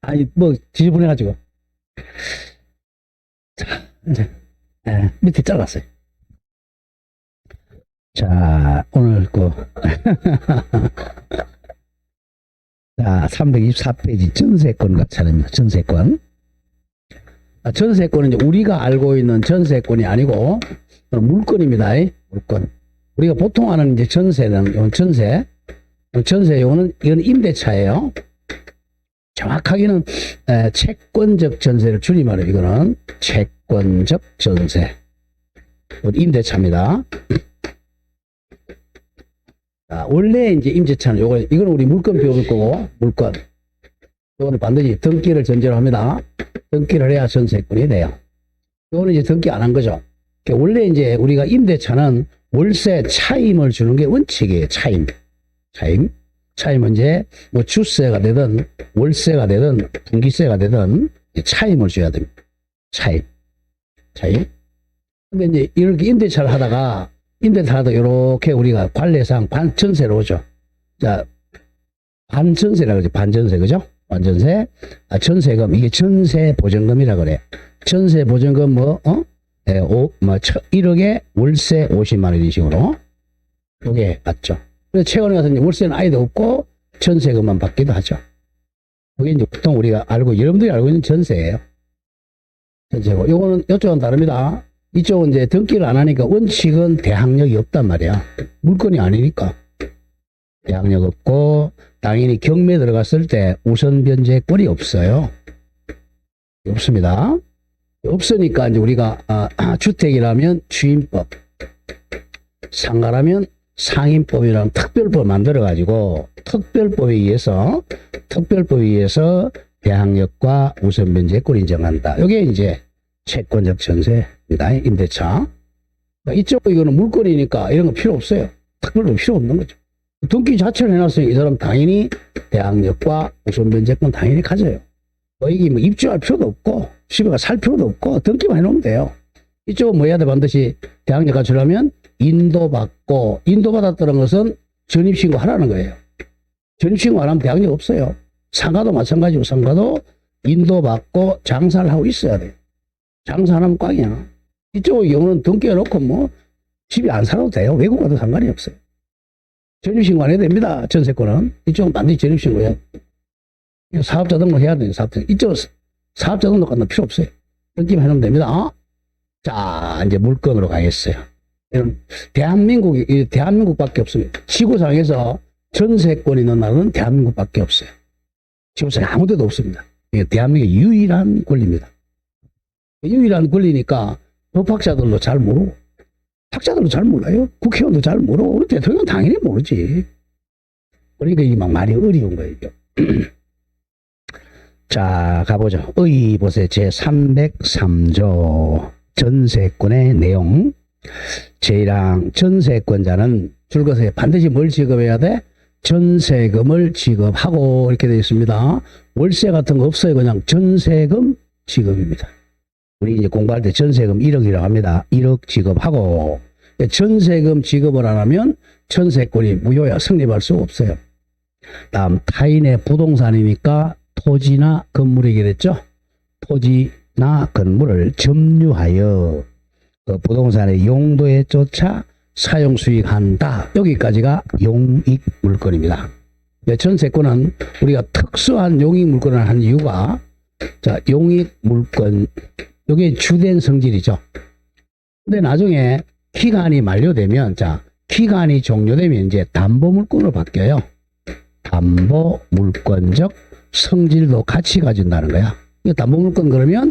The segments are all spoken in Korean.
아니, 뭐, 지저분해가지고. 자, 이제, 밑에 잘랐어요. 자, 오늘 자, 324페이지 전세권 가차입니다. 전세권. 전세권은 이제 우리가 알고 있는 전세권이 아니고, 물건입니다. 물건. 우리가 보통 아는 이제 전세는, 이건 전세. 전세용은, 이건 임대차예요. 정확하게는, 채권적 전세를 줄임말해요. 이거는 채권적 전세. 임대차입니다. 자, 원래 이제 임대차는 이거는 우리 물건 배울 거고, 물건. 이거는 반드시 등기를 전제로 합니다. 등기를 해야 전세권이 돼요. 이거는 이제 등기 안 한 거죠. 원래 이제 우리가 임대차는 월세 차임을 주는 게 원칙이에요. 차임. 차임은 이제 뭐 주세가 되든 월세가 되든 분기세가 되든 차임을 줘야 됩니다. 차임. 근데 이제 이렇게 임대차를 하다가 이렇게 우리가 관례상 반전세로 오죠. 자, 반전세라고 그러죠. 반전세, 그죠? 반전세. 전세금, 이게 전세보전금이라 그래. 전세보전금 1억에 월세 50만 원 이런 식으로. 요게 맞죠. 그래서 최근에 가서 이제 월세는 아예도 없고 전세금만 받기도 하죠. 그게 이제 보통 우리가 여러분들이 알고 있는 전세예요. 전세고. 요거는, 이쪽은 다릅니다. 이쪽은 이제 등기를 안 하니까 원칙은 대항력이 없단 말이야. 물건이 아니니까. 대항력 없고, 당연히 경매 들어갔을 때 우선 변제권이 없어요. 없습니다. 없으니까 이제 우리가, 주택이라면 주임법, 상가라면 상임법이라는 특별법 만들어가지고, 특별법에 의해서 대항력과 우선 변제권을 인정한다. 이게 이제 채권적 전세입니다. 임대차. 이쪽은 이거는 물건이니까 이런 거 필요 없어요. 특별법 필요 없는 거죠. 등기 자체를 해놨으니 이 사람 당연히 대항력과 우선 변제권 당연히 가져요. 이게 뭐 입주할 필요도 없고, 집에 살 필요도 없고, 등기만 해놓으면 돼요. 이쪽은 뭐 해야 돼? 반드시 대항력 가져려면 인도받았다는 것은 전입신고 하라는 거예요. 전입신고 안 하면 대항력 없어요. 상가도 마찬가지고, 상가도 인도받고 장사를 하고 있어야 돼요. 장사 안 하면 꽝이야. 이쪽의 경우는 등기해 놓고 뭐 집에 안 살아도 돼요. 외국 가도 상관이 없어요. 전입신고 안 해도 됩니다. 전세권은. 이쪽은 반드시 전입신고 해야 돼요. 사업자 등록 해야 돼요. 이쪽은 사업자 등록 하는 필요 없어요. 등기만 해놓으면 됩니다. 자, 이제 물건으로 가겠어요. 대한민국밖에 없습니다. 지구상에서 전세권 있는 나라는 대한민국밖에 없어요. 지구상에 아무 데도 없습니다. 이게 대한민국의 유일한 권리입니다. 유일한 권리니까 법학자들도 잘 모르고, 학자들도 잘 몰라요. 국회의원도 잘 모르고, 우리 대통령은 당연히 모르지. 그러니까 이게 막 말이 어려운 거예요. 자, 가보죠. 보세요. 제303조 전세권의 내용. 제1항 전세권자는 줄거서에 반드시 뭘 지급해야 돼? 전세금을 지급하고 이렇게 되어 있습니다. 월세 같은 거 없어요. 그냥 전세금 지급입니다. 우리 이제 공부할 때 전세금 1억이라고 합니다. 1억 지급하고, 전세금 지급을 안 하면 전세권이 무효야. 성립할 수 없어요. 다음, 타인의 부동산이니까 토지나 건물이게 됐죠. 토지나 건물을 점유하여 그 부동산의 용도에 쫓아 사용 수익한다. 여기까지가 용익 물건입니다. 전세권은 우리가 특수한 용익 물건을 한 이유가, 자, 용익 물건, 이게 주된 성질이죠. 근데 나중에 기간이 만료되면, 자, 기간이 종료되면 이제 담보물건으로 바뀌어요. 담보물건적 성질도 같이 가진다는 거야. 담보물건 그러면,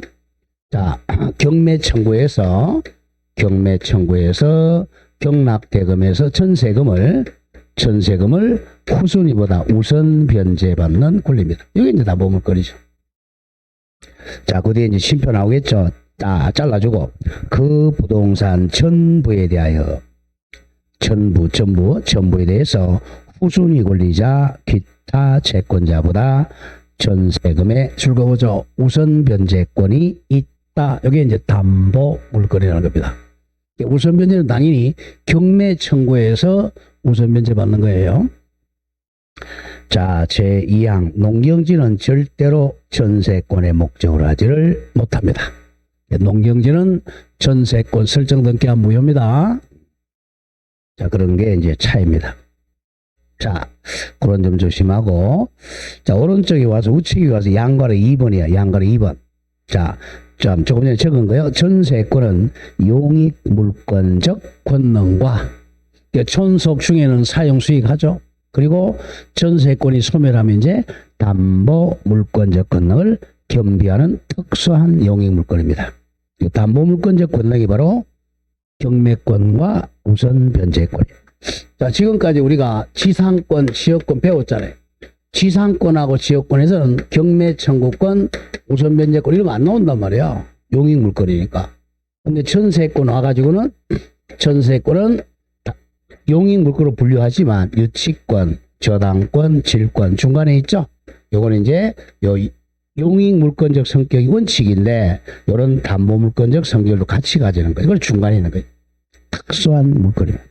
자, 경매 청구에서 경납대금에서 전세금을 후순위보다 우선 변제받는 권리입니다. 이게 이제 담보물건이죠. 자, 그 뒤에 이제 심표 나오겠죠. 잘라주고, 그 부동산 전부에 대하여, 전부에 대해서 후순위 권리자, 기타 채권자보다 전세금의 줄거보죠. 우선 변제권이 있다. 이게 이제 담보 물건이라는 겁니다. 우선 변제는 당연히 경매 청구에서 우선 변제 받는 거예요. 자, 제2항 농경지는 절대로 전세권의 목적으로 하지를 못합니다. 농경지는 전세권 설정 등기가 무효입니다. 자, 그런 게 이제 차이입니다. 자, 그런 점 조심하고, 자, 오른쪽에 와서 우측에 와서 양괄호 2번이야. 양괄호 2번. 자, 좀 조금 전에 적은 거요. 전세권은 용익 물권적 권능과 존속 중에는 사용 수익하죠. 그리고 전세권이 소멸하면 이제 담보 물권적 권능을 겸비하는 특수한 용익 물권입니다. 담보 물권적 권능이 바로 경매권과 우선 변제권이에요. 자, 지금까지 우리가 지상권, 지역권 배웠잖아요. 지상권하고 지역권에서는 경매 청구권, 우선 변제권 이런 거 안 나온단 말이야. 용익 물권이니까. 근데 전세권 와가지고는 전세권은 용익 물권으로 분류하지만 유치권, 저당권, 질권 중간에 있죠. 요거는 이제 용익 물권적 성격이 원칙인데 요런 담보 물권적 성격도 같이 가지는 거예요. 이걸 중간에 있는 거예요. 특수한 물권입니다.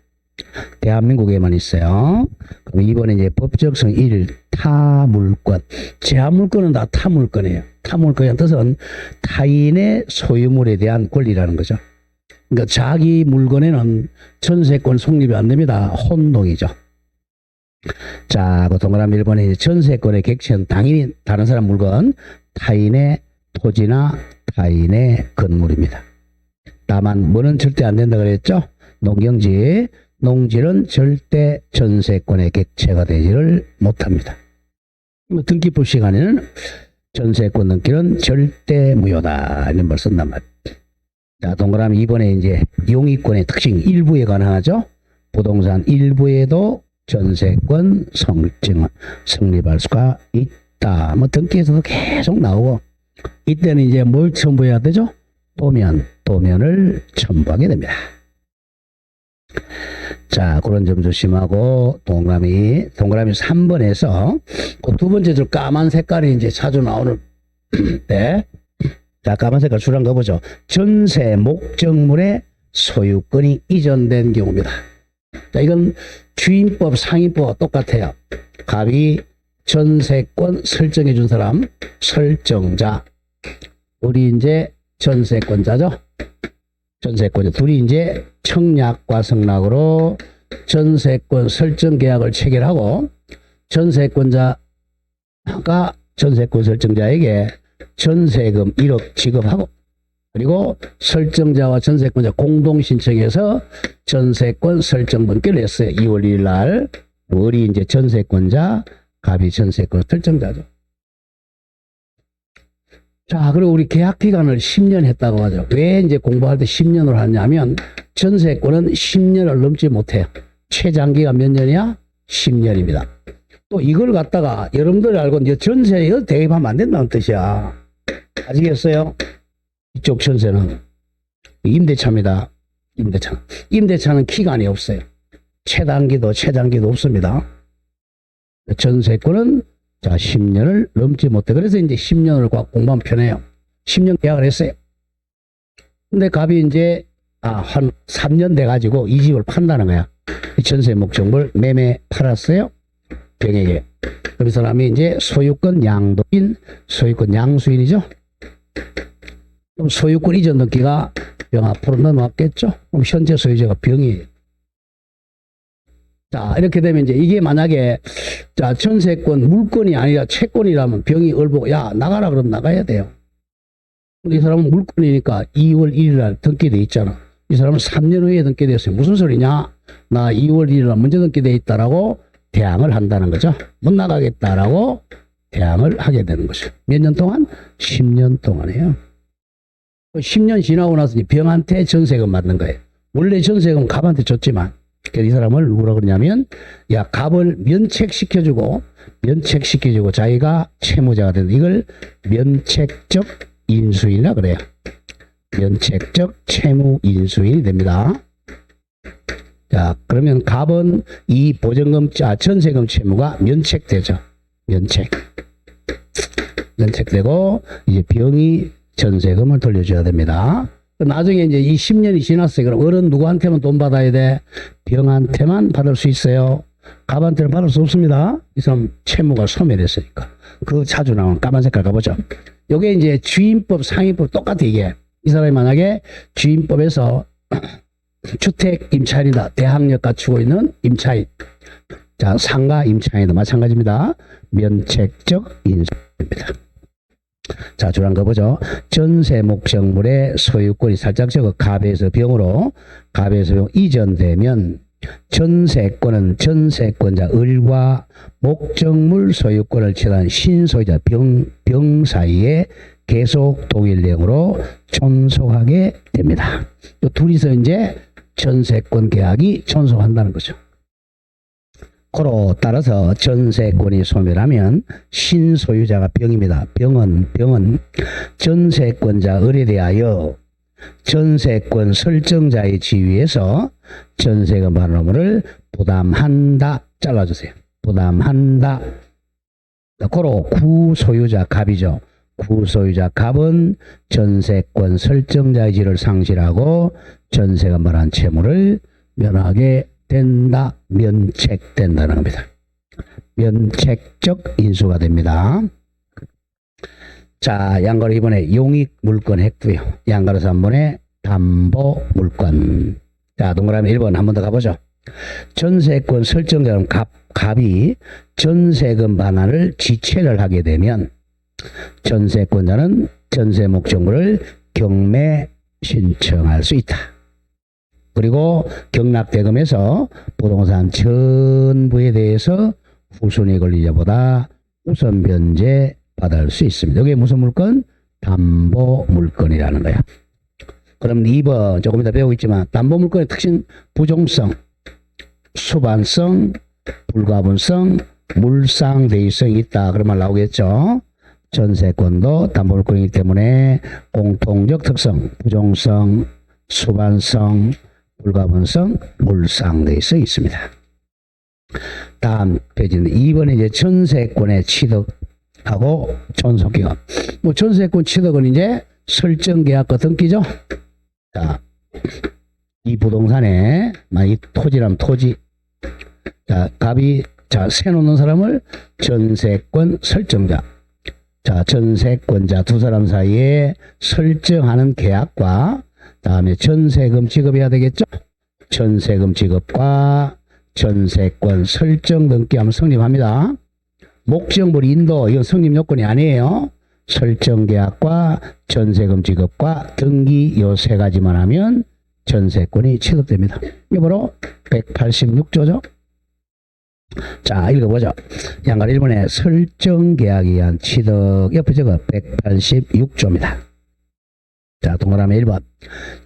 대한민국에만 있어요. 그럼 이번에 이제 법적성 1 타물권. 제한물권은 다 타물권이에요. 타물권의 뜻은 타인의 소유물에 대한 권리라는 거죠. 그러니까 자기 물건에는 전세권 성립이 안 됩니다. 혼동이죠. 자, 그 동그라미 1번에 전세권의 객체는 당연히 다른 사람 물건, 타인의 토지나 타인의 건물입니다. 다만 뭐는 절대 안 된다 그랬죠? 농경지, 농지는 절대 전세권의 객체가 되지를 못합니다. 등기부 시간에는 전세권 등기는 절대 무효다 이런 걸 쓴단 말이에요. 자, 동그라미 2번에 이제 용익권의 특징 일부에 관하죠. 부동산 일부에도 전세권 성립할 수가 있다. 뭐 등기에서도 계속 나오고 이때는 이제 뭘 첨부해야 되죠? 도면을 첨부하게 됩니다. 자, 그런 점 조심하고 동그라미 3번에서 그 두 번째 줄 까만 색깔이 이제 자주 나오는 네. 자, 까만 색깔 줄 한번 보죠. 전세 목적물의 소유권이 이전된 경우입니다. 자, 이건 주임법, 상임법과 똑같아요. 갑이 전세권 설정해 준 사람, 설정자. 우리 이제 전세권자죠. 전세권자. 둘이 이제 청약과 승낙으로 전세권 설정 계약을 체결하고 전세권자가 전세권 설정자에게 전세금 1억 지급하고 그리고 설정자와 전세권자 공동 신청해서 전세권 설정 번기를 했어요. 2월 1일 날. 월이 이제 전세권자, 갑이 전세권 설정자죠. 자, 그리고 우리 계약 기간을 10년 했다고 하죠. 왜 이제 공부할 때 10년으로 하냐면 전세권은 10년을 넘지 못해요. 최장기가 몇 년이야? 10년입니다. 또 이걸 갖다가 여러분들이 알고 이제 전세에 대입하면 안 된다는 뜻이야. 아시겠어요? 이쪽 전세는 임대차입니다. 임대차는 기간이 없어요. 최단기도 최장기도 없습니다. 전세권은 자 10년을 넘지 못해. 그래서 이제 10년을 공부하면 편해요. 10년 계약을 했어요. 근데 갑이 이제 한 3년 돼가지고 이 집을 판다는 거야. 전세 목적물 매매 팔았어요. 병에게. 그 사람이 이제 소유권 양도인, 소유권 양수인이죠. 그럼 소유권 이전 등기가 병 앞으로 넘어왔겠죠. 그럼 현재 소유자가 병이에요. 자, 이렇게 되면 이제 이게 만약에 자 전세권 물건이 아니라 채권이라면 병이 얼보고 야 나가라 그러면 나가야 돼요. 근데 이 사람은 물건이니까 2월 1일 날 등기돼 있잖아. 이 사람은 3년 후에 등기됐어요. 무슨 소리냐? 나 2월 1일 날 먼저 등기돼 있다라고 대항을 한다는 거죠. 못 나가겠다라고 대항을 하게 되는 거죠. 몇 년 동안? 10년 동안이에요. 10년 지나고 나서 병한테 전세금 받는 거예요. 원래 전세금 갑한테 줬지만 이 사람을 누구라 그러냐면 야 갑을 면책시켜주고 자기가 채무자가 되는 이걸 면책적 인수인이라 그래요. 면책적 채무 인수인이 됩니다. 자, 그러면 갑은 이 보증금, 전세금 채무가 면책되죠. 면책되고, 이제 병이 전세금을 돌려줘야 됩니다. 나중에 이제 이 10년이 지났어요. 그럼 어른 누구한테만 돈 받아야 돼? 병한테만 받을 수 있어요. 갑한테는 받을 수 없습니다. 이 사람 채무가 소멸했으니까. 그 자주 나오는 까만 색깔 가보죠. 요게 이제 주임법, 상임법 똑같아, 이게. 이 사람이 만약에 주임법에서 주택 임차인이다. 대항력 갖추고 있는 임차인. 자, 상가 임차인도 마찬가지입니다. 면책적 인수입니다. 자, 주란 거 보죠. 전세 목적물의 소유권이 살짝 적어 갑에서 병으로 갑에서 병 이전되면 전세권은 전세권자 을과 목적물 소유권을 취한 신소유자 병 사이에 계속 동일 내용으로 존속하게 됩니다. 이 둘이서 이제 전세권 계약이 존속한다는 거죠. 고로 따라서 전세권이 소멸하면 신소유자가 병입니다. 병은 전세권자 을에 대하여 전세권 설정자의 지위에서 전세금 받은 놈을 부담한다. 잘라주세요. 부담한다. 고로 구소유자 갑이죠. 구소유자 갑은 전세권 설정자의 지위를 상실하고 전세금 받은 채무를 면하게 된다. 면책된다는 겁니다. 면책적 인수가 됩니다. 자, 양가로 이번에 용익 물건 했고요. 양가로서 한 번에 담보 물건. 자, 동그라미 1번 한 번 더 가보죠. 전세권 설정자는 갑이 전세금 반환을 지체를 하게 되면 전세권자는 전세 목적물을 경매 신청할 수 있다. 그리고 경락대금에서 부동산 전부에 대해서 후순위 권리자보다 우선 변제 받을 수 있습니다. 이게 무슨 물건? 담보 물건이라는 거야. 그럼 2번 조금 이따 배우고 있지만 담보 물건의 특징 부종성, 수반성, 불가분성, 물상대유성이 있다. 그런 말 나오겠죠. 전세권도 담보 물건이기 때문에 공통적 특성, 부종성, 수반성, 불가분성, 물상대유성이 있습니다. 다음 페이지인데 2번에 이제 전세권의 취득하고 존속기간. 뭐 전세권 취득은 이제 설정계약과 등기죠. 자, 이 부동산에 만약 토지라면 토지. 자, 갑이 세 놓는 사람을 전세권 설정자. 자, 전세권자 두 사람 사이에 설정하는 계약과 다음에 전세금 지급해야 되겠죠. 전세금 지급과 전세권 설정 등기하면 성립합니다. 목적물 인도 이건 성립 요건이 아니에요. 설정 계약과 전세금 지급과 등기 요 세 가지만 하면 전세권이 취득됩니다. 이게 바로 186조죠. 자, 읽어보죠. 양가 1번에 설정 계약에 의한 취득 옆에 적어 186조입니다. 자, 동그라미 1번.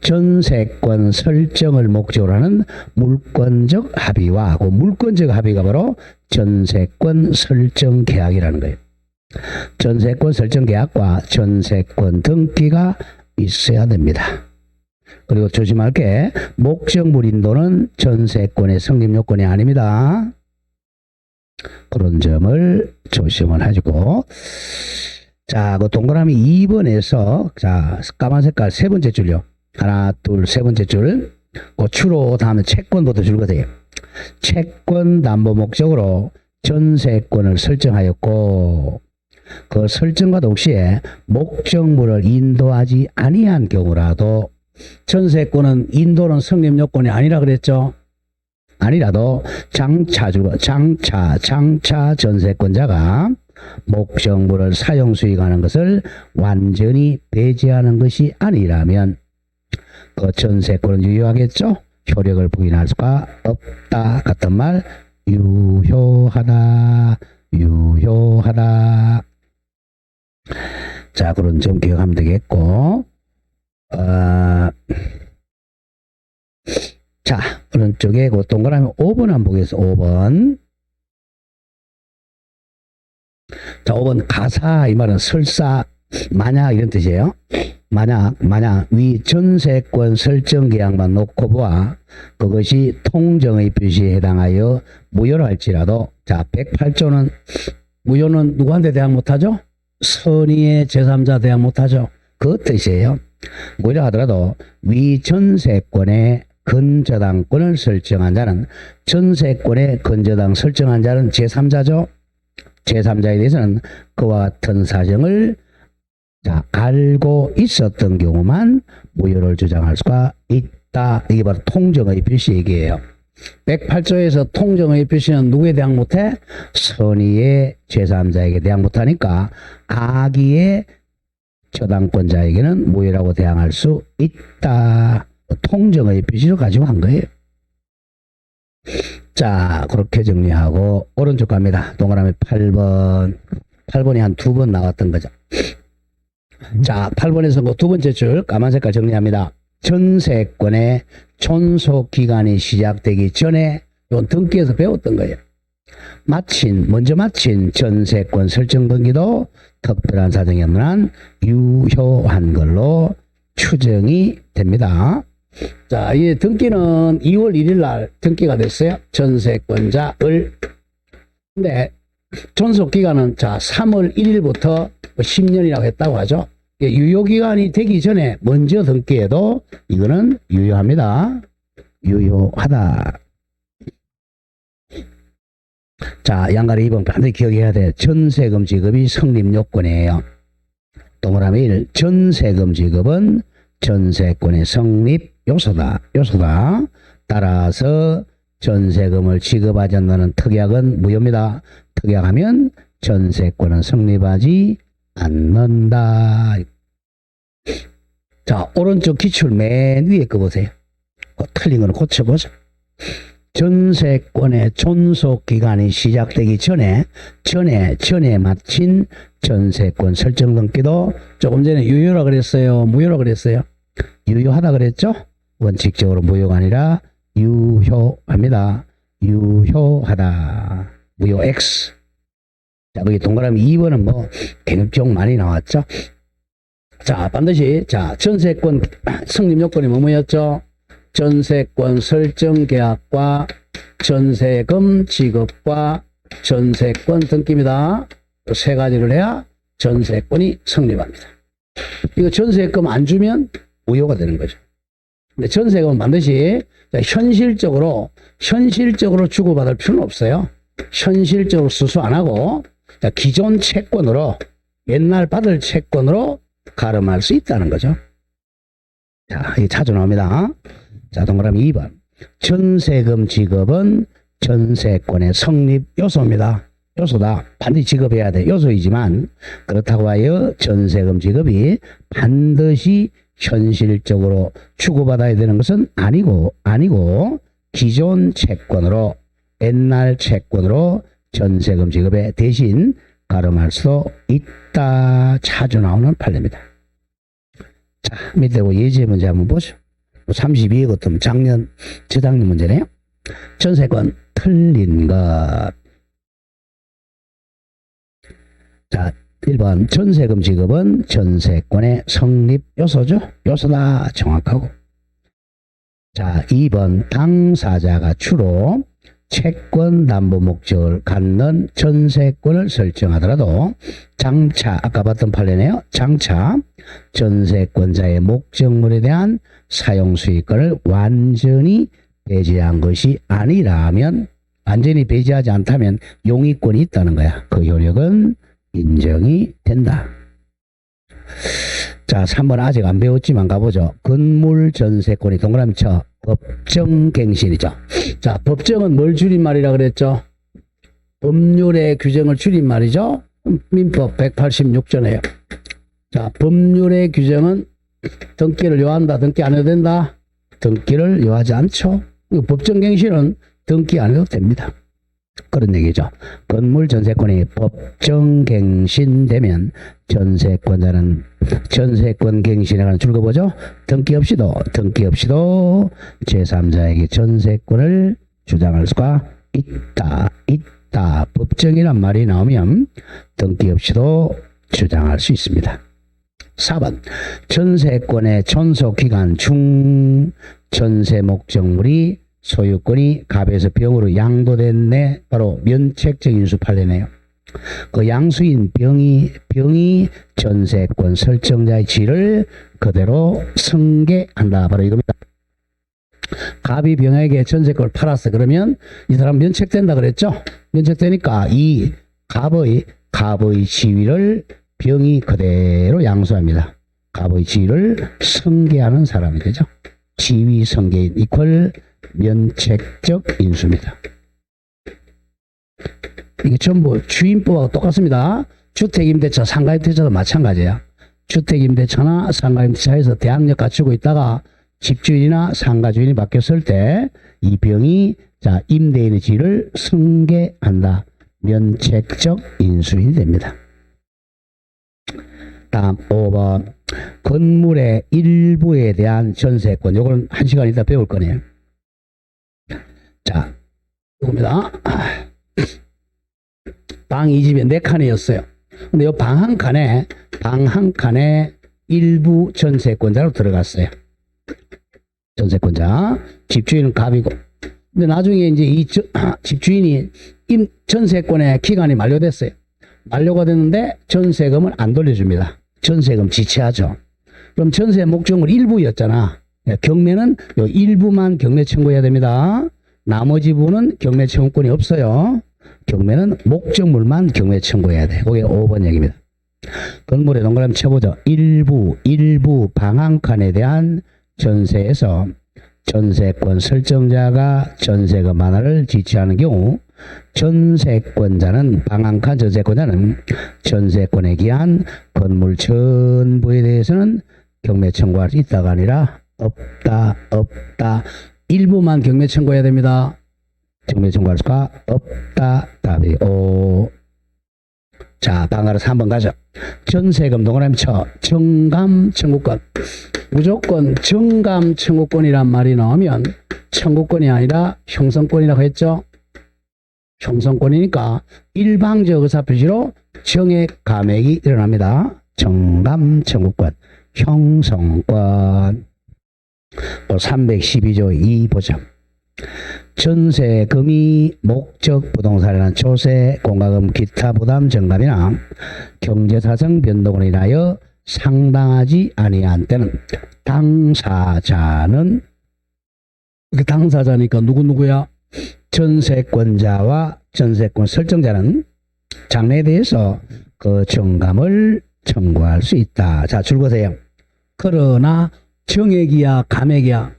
전세권 설정을 목적으로 하는 물권적 합의와 그 물권적 합의가 바로 전세권 설정 계약이라는 거예요. 전세권 설정 계약과 전세권 등기가 있어야 됩니다. 그리고 조심할 게 목적물 인도는 전세권의 성립 요건이 아닙니다. 그런 점을 조심을 해주고, 자, 그 동그라미 2번에서 자, 까만 색깔 세 번째 줄요. 하나, 둘, 세 번째 줄. 그 주로 다음에 채권부터 줄거든요. 채권 담보 목적으로 전세권을 설정하였고 그 설정과 동시에 목적물을 인도하지 아니한 경우라도 전세권은 인도는 성립 요건이 아니라 그랬죠. 아니라도 장차 전세권자가 목적물을 사용 수익하는 것을 완전히 배제하는 것이 아니라면 그 전세권은 유효하겠죠. 효력을 부인할 수가 없다 같은 말 유효하다. 자, 그런 점 기억하면 되겠고, 자, 오른쪽에 그 동그라미 5번 한번 보겠습니다. 5번. 자, 5번 가사 이 말은 설사 만약 이런 뜻이에요. 만약 위 전세권 설정 계약만 놓고 보아 그것이 통정의 표시에 해당하여 무효로 할지라도, 자, 108조는 무효는 누구한테 대항 못하죠? 선의의 제3자 대항 못하죠. 그 뜻이에요. 무효라 하더라도 위 전세권의 근저당권을 설정한 자는 전세권의 근저당 설정한 자는 제3자죠. 제3자에 대해서는 그와 같은 사정을 알고 있었던 경우만 무효를 주장할 수가 있다. 이게 바로 통정의 표시 얘기예요. 108조에서 통정의 표시는 누구에 대항 못해? 선의의 제3자에게 대항 못하니까 악의의 저당권자에게는 무효라고 대항할 수 있다. 통정의 표시를 가지고 한 거예요. 자, 그렇게 정리하고 오른쪽 갑니다. 동그라미 8번. 8번이 한 2번 나왔던 거죠. 자, 8번에서 뭐 두 번째 줄 까만 색깔 정리합니다. 전세권의 존속기간이 시작되기 전에 이건 등기에서 배웠던 거예요. 먼저 마친 전세권 설정 등기도 특별한 사정이 없는 한 유효한 걸로 추정이 됩니다. 자, 이 등기는 2월 1일 날 등기가 됐어요. 전세권자을. 근데 존속기간은 3월 1일부터 10년이라고 했다고 하죠. 유효기간이 되기 전에 먼저 등기해도 이거는 유효합니다. 유효하다. 자, 양가리 2번 반드시 기억해야 돼. 전세금 지급이 성립 요건이에요. 동그라미 1. 전세금 지급은 전세권의 성립 요소다. 따라서 전세금을 지급하지 않는 특약은 무효입니다. 특약하면 전세권은 성립하지 않는다. 자, 오른쪽 기출 맨 위에 거 보세요. 틀린 거는 고쳐보죠. 전세권의 존속기간이 시작되기 전에 마친 전세권 설정 등기도 조금 전에 유효라 그랬어요? 무효라 그랬어요? 유효하다 그랬죠? 원칙적으로 무효가 아니라 유효합니다. 유효하다. 무효 X. 자, 거기 동그라미 2번은 뭐 개념적 많이 나왔죠? 자, 반드시 전세권 성립 요건이 뭐였죠? 전세권 설정 계약과 전세금 지급과 전세권 등기입니다. 세 가지를 해야 전세권이 성립합니다. 이거 전세금 안 주면 무효가 되는 거죠. 근데 전세금은 반드시 현실적으로 주고받을 필요는 없어요. 현실적으로 수수 안 하고 기존 채권으로 옛날 받을 채권으로 가름할 수 있다는 거죠. 자, 이게 자주 나옵니다. 자, 동그라미 2번. 전세금 지급은 전세권의 성립 요소입니다. 요소다. 반드시 지급해야 돼. 요소이지만 그렇다고 하여 전세금 지급이 반드시 현실적으로 주고받아야 되는 것은 아니고 기존 채권으로 옛날 채권으로 전세금 지급에 대신 가름할 수도 있다. 자주 나오는 판례입니다. 자, 밑에 예제 문제 한번 보죠. 32의 것도 작년, 저작년 문제네요. 전세권 틀린 것. 자, 1번 전세금 지급은 전세권의 성립 요소죠. 요소다. 정확하고. 자, 2번 당사자가 주로 채권 담보 목적을 갖는 전세권을 설정하더라도 장차, 아까 봤던 판례네요. 장차 전세권자의 목적물에 대한 사용수익권을 완전히 배제한 것이 아니라면, 완전히 배제하지 않다면 용의권이 있다는 거야. 그 효력은 인정이 된다. 자, 3번 아직 안 배웠지만 가보죠. 건물 전세권이 동그라미 쳐 법정갱신이죠. 자, 법정은 뭘 줄임말이라 그랬죠? 법률의 규정을 줄임말이죠. 민법 186조네요. 자, 법률의 규정은 등기를 요한다, 등기 안 해도 된다. 등기를 요하지 않죠. 법정갱신은 등기 안 해도 됩니다. 그런 얘기죠. 건물 전세권이 법정갱신되면 전세권자는 전세권 갱신에 관한 줄거 보죠. 등기 없이도 제3자에게 전세권을 주장할 수가 있다. 법정이란 말이 나오면 등기 없이도 주장할 수 있습니다. 4번 전세권의 존속기간 중 전세 목적물이 소유권이 갑에서 병으로 양도됐네. 바로 면책적 인수 판례네요. 그 양수인 병이 전세권 설정자의 지위를 그대로 승계한다. 바로 이겁니다. 갑이 병에게 전세권을 팔았어. 그러면 이 사람 면책된다 그랬죠? 면책되니까 이 갑의 지위를 병이 그대로 양수합니다. 갑의 지위를 승계하는 사람이 되죠. 지위 승계인 이퀄 면책적 인수입니다. 이게 전부 주임법하고 똑같습니다. 주택임대차, 상가임대차도 마찬가지야. 주택임대차나 상가임대차에서 대항력 갖추고 있다가 집주인이나 상가주인이 바뀌었을 때 이 병이 자 임대인의 지위를 승계한다. 면책적 인수인이 됩니다. 다음 5번 건물의 일부에 대한 전세권. 요거는 1시간 있다 배울 거네요. 자, 이겁니다. 방 이 집에 4칸이었어요. 근데 이 방 한 칸에 일부 전세권자로 들어갔어요. 전세권자. 집주인은 갑이고. 근데 나중에 이제 이 집주인이 전세권의 기간이 만료됐어요. 만료가 됐는데 전세금을 안 돌려줍니다. 전세금 지체하죠. 그럼 전세 목적물 일부였잖아. 경매는 요 일부만 경매 청구해야 됩니다. 나머지 부분은 경매 청구권이 없어요. 경매는 목적물만 경매 청구해야 돼. 그게 5번 얘기입니다. 건물에 동그라미 쳐보죠. 일부 방 한 칸에 대한 전세에서 전세권 설정자가 전세금 하나를 지체하는 경우 전세권자는 방 한 칸 전세권자는 전세권에 기한 건물 전부에 대해서는 경매 청구할 수 있다가 아니라 없다. 일부만 경매 청구해야 됩니다. 경매 청구할 수가 없다. 답이 O. 자, 방가로서 한번 가죠. 전세금 동그라미 쳐. 정감 청구권. 무조건 정감 청구권이란 말이 나오면 청구권이 아니라 형성권이라고 했죠. 형성권이니까 일방적 의사표시로 정액 감액이 일어납니다. 정감 청구권. 형성권. 312조 2 보죠. 전세금이 목적 부동산이나 조세, 공과금, 기타 부담 정감이나 경제사정 변동으로 인하여 상당하지 아니한 때는 당사자는 당사자니까 누구야? 전세권자와 전세권 설정자는 장래에 대해서 그 정감을 청구할 수 있다. 자, 줄거세요. 그러나 정액이야 감액이야?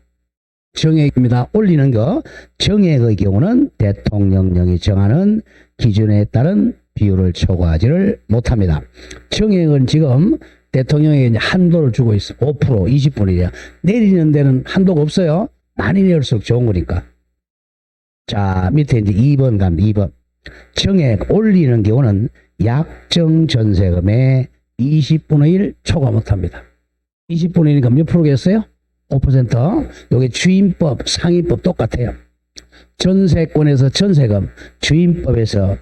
정액입니다. 올리는 거. 정액의 경우는 대통령령이 정하는 기준에 따른 비율을 초과하지를 못합니다. 정액은 지금 대통령에게 한도를 주고 있어. 5%, 20%이래요. 내리는 데는 한도가 없어요. 많이 내릴수록 좋은 거니까. 자, 밑에 이제 2번 갑니다. 2번. 정액 올리는 경우는 약정 전세금의 20분의 1 초과 못합니다. 20분의 1이니까 몇 프로겠어요? 5%. 여기 주임법, 상위법 똑같아요. 전세권에서 전세금, 주임법에서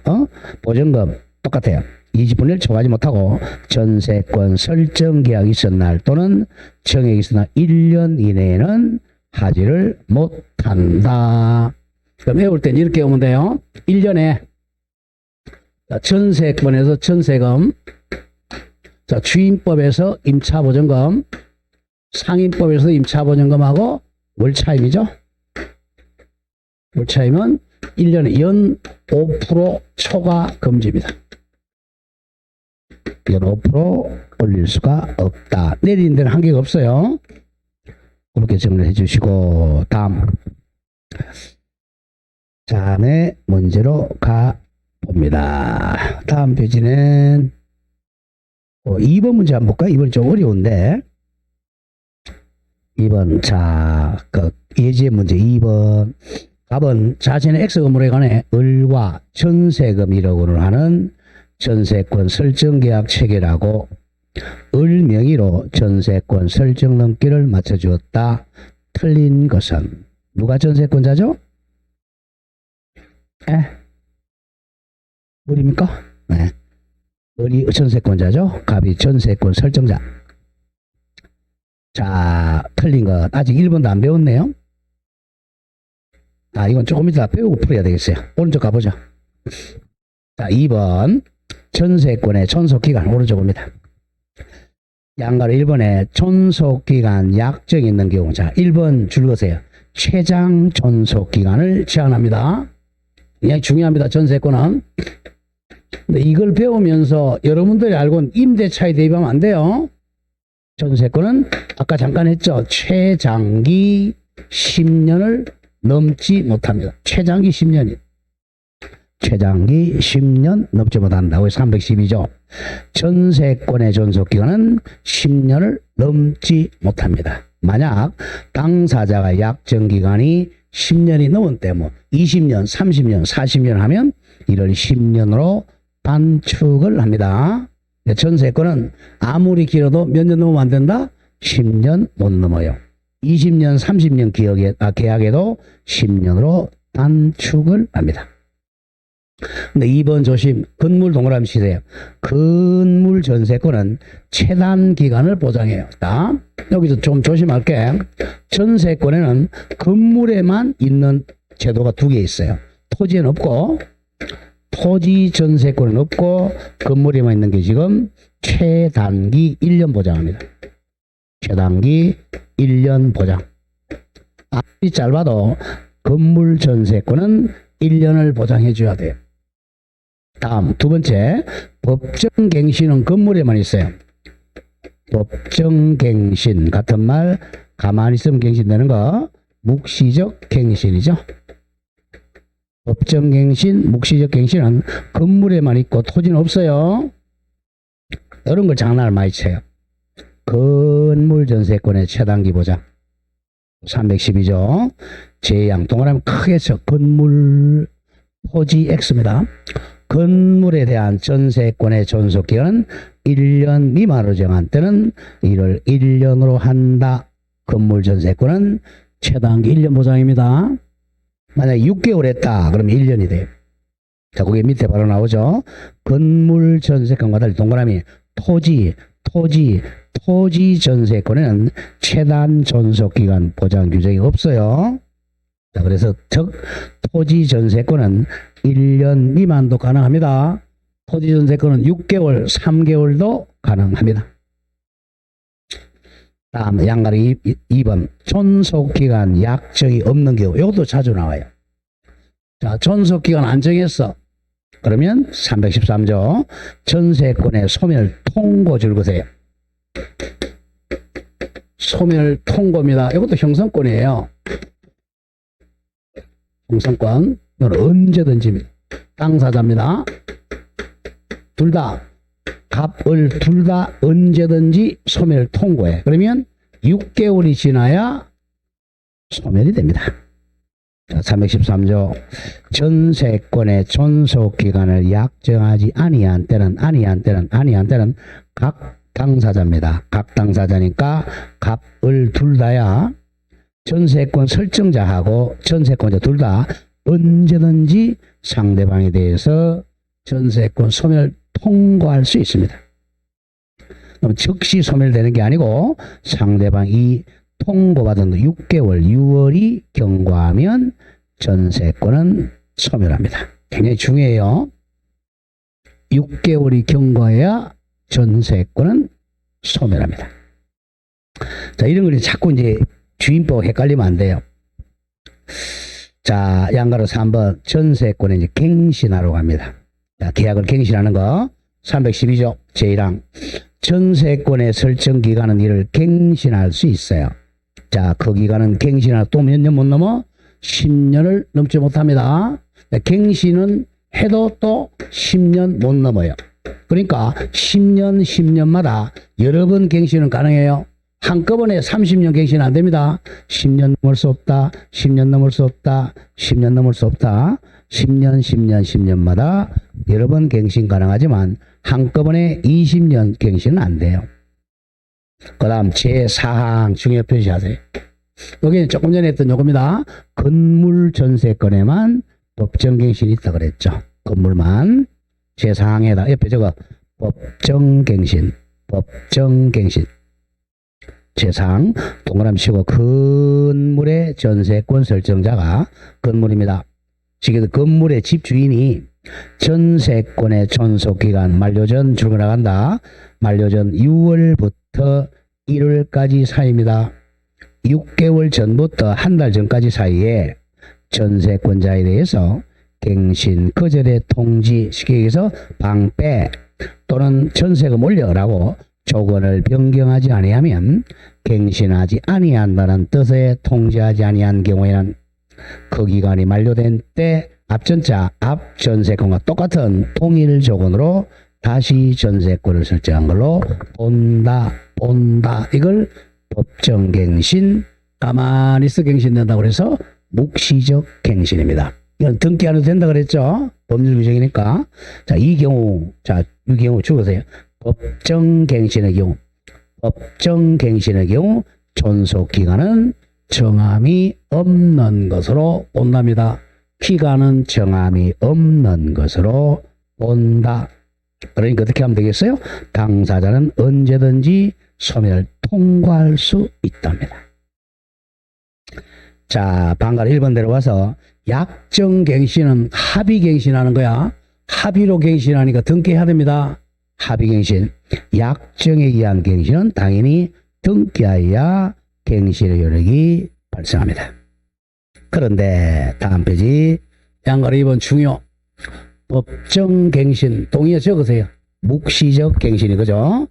보증금 똑같아요. 20분의 1 초과하지 못하고 전세권 설정 계약이 있은 날 또는 정액이 있은 날 1년 이내에는 하지를 못한다. 그럼 외울 땐 이렇게 오면 돼요. 1년에 전세권에서 전세금, 자, 주임법에서 임차보증금, 상임법에서 임차보증금하고 월차임이죠. 월차임은 1년에 연 5% 초과 금지입니다. 연 5% 올릴 수가 없다. 내리는 데는 한계가 없어요. 그렇게 정리해 주시고 다음 다음에 문제로 가봅니다. 다음 페이지는 2번 문제 한번 볼까요? 2번 좀 어려운데 2번 자, 예제 문제 2번 답은 자신의 X 건물에 관해 을과 전세금 1억 원을 하는 전세권 설정계약 체결하고 을 명의로 전세권 설정 넘기를 맞춰주었다. 틀린 것은 누가 전세권자죠? 을입니까? 네. 을이 전세권자죠. 갑이 전세권 설정자. 자, 틀린 것 아직 1번도 안 배웠네요. 이건 조금 이따 배우고 풀어야 되겠어요. 오른쪽 가보죠. 자, 2번 전세권의 존속기간 오른쪽입니다. 양가로 1번에 존속기간 약정이 있는 경우. 자, 1번 줄거세요. 최장 존속기간을 제한합니다. 굉장히 중요합니다. 전세권은. 근데 이걸 배우면서 여러분들이 알고는 임대차에 대입하면 안 돼요. 전세권은 아까 잠깐 했죠. 최장기 10년을 넘지 못합니다. 최장기 10년이. 최장기 10년 넘지 못한다고 312조. 전세권의 존속기간은 10년을 넘지 못합니다. 만약 당사자가 약정기간이 10년이 넘은 때 뭐 20년, 30년, 40년 하면 이를 10년으로 단축을 합니다. 전세권은 아무리 길어도 몇 년 넘으면 안 된다? 10년 못 넘어요. 20년, 30년 계약에도 10년으로 단축을 합니다. 근데 2번 조심, 건물 동그라미 치세요. 건물 전세권은 최단 기간을 보장해요. 자, 여기서 좀 조심할게. 전세권에는 건물에만 있는 제도가 두 개 있어요. 토지에는 없고, 토지 전세권은 없고, 건물에만 있는 게 지금 최단기 1년 보장합니다. 최단기 1년 보장. 아무리 짧아도 건물 전세권은 1년을 보장해 줘야 돼요. 다음 두 번째, 법정갱신은 건물에만 있어요. 법정갱신 같은 말 가만히 있으면 갱신되는 거 묵시적 갱신이죠. 법정갱신, 묵시적 갱신은 건물에만 있고 토지는 없어요. 이런 걸 장난을 많이 쳐요. 건물 전세권의 최단기 보장 312조 제양 동그라미 크게 쳐 건물 토지 X입니다. 건물에 대한 전세권의 존속기간은 1년 미만으로 정한 때는 이를 1년으로 한다. 건물 전세권은 최단기 1년 보장입니다. 만약에 6개월 했다 그러면 1년이 돼요. 자, 그게 밑에 바로 나오죠. 건물 전세권과 달리 동그라미 토지 전세권에는 최단 존속기간 보장 규정이 없어요. 자, 그래서 즉 토지 전세권은 1년 미만도 가능합니다. 토지 전세권은 6개월, 3개월도 가능합니다. 다음 양가리 2번 존속기간 약정이 없는 경우, 이것도 자주 나와요. 자, 존속기간 안 정했어. 그러면 313조 전세권의 소멸 통고 줄거세요. 소멸 통고입니다. 이것도 형성권이에요. 형성권. 이건 언제든지 당사자입니다. 둘 다 갑을 둘 다 언제든지 소멸 통고해. 그러면 6개월이 지나야 소멸이 됩니다. 313조 전세권의 존속기간을 약정하지 아니한 때는 각 당사자입니다. 각 당사자니까 갑을 둘 다야 전세권 설정자하고 전세권자 둘 다 언제든지 상대방에 대해서 전세권 소멸 통고할 수 있습니다. 그럼 즉시 소멸되는 게 아니고 상대방이 통고받은 6개월, 6월이 경과하면 전세권은 소멸합니다. 굉장히 중요해요. 6개월이 경과해야 전세권은 소멸합니다. 자, 이런 걸 자꾸 이제 주인법 헷갈리면 안 돼요. 자, 양가로 3번 전세권에 이제 갱신하러 갑니다. 자, 계약을 갱신하는 거 312조 제1항 전세권의 설정 기간은 이를 갱신할 수 있어요. 자, 그 기간은 갱신하러 또 몇 년 못 넘어? 10년을 넘지 못합니다. 갱신은 해도 또 10년 못 넘어요. 그러니까 10년마다 여러 번 갱신은 가능해요. 한꺼번에 30년 갱신 안 됩니다. 10년 넘을 수 없다. 10년 넘을 수 없다. 10년 넘을 수 없다. 10년마다 여러 번 갱신 가능하지만 한꺼번에 20년 갱신은 안 돼요. 그 다음 제4항 중요 표시하세요. 여기는 조금 전에 했던 요겁니다. 건물 전세권에만 법정갱신이 있다 그랬죠. 건물만. 제4항에다 옆에 저거 법정갱신. 제4항 동그라미 치고 건물의 전세권 설정자가 건물입니다. 지금 건물의 집주인이 전세권의 존속기간 만료전 출근나간다. 만료전 6월부터 1월까지 사이입니다. 6개월 전부터 한 달 전까지 사이에 전세권자에 대해서 갱신, 거절의 통지, 쉽게 얘기해서 방패 또는 전세금 올려라고 조건을 변경하지 아니하면 갱신하지 아니한다는 뜻의 통지하지 아니한 경우에는 그 기간이 만료된 때 앞전자 앞 전세권과 똑같은 통일 조건으로 다시 전세권을 설정한 걸로 본다. 이걸 법정갱신, 가만히 있어 갱신된다고 그래서 묵시적 갱신입니다. 이건 등기 안 해도 된다 그랬죠? 법률 규정이니까. 자, 이 경우 적으세요. 법정갱신의 경우 존속기간은 정함이 없는 것으로 본답니다. 기간은 정함이 없는 것으로 본다. 그러니까 어떻게 하면 되겠어요? 당사자는 언제든지 소멸 통과할 수 있답니다. 자, 방가 1번대로 와서 약정갱신은 합의갱신하는 거야. 합의로 갱신하니까 등기해야 됩니다. 합의갱신. 약정에 의한 갱신은 당연히 등기하여야 갱신의 효력이 발생합니다. 그런데 다음 페이지 양가로 2번 중요. 법정갱신 동의어 적으세요. 묵시적 갱신이 그죠?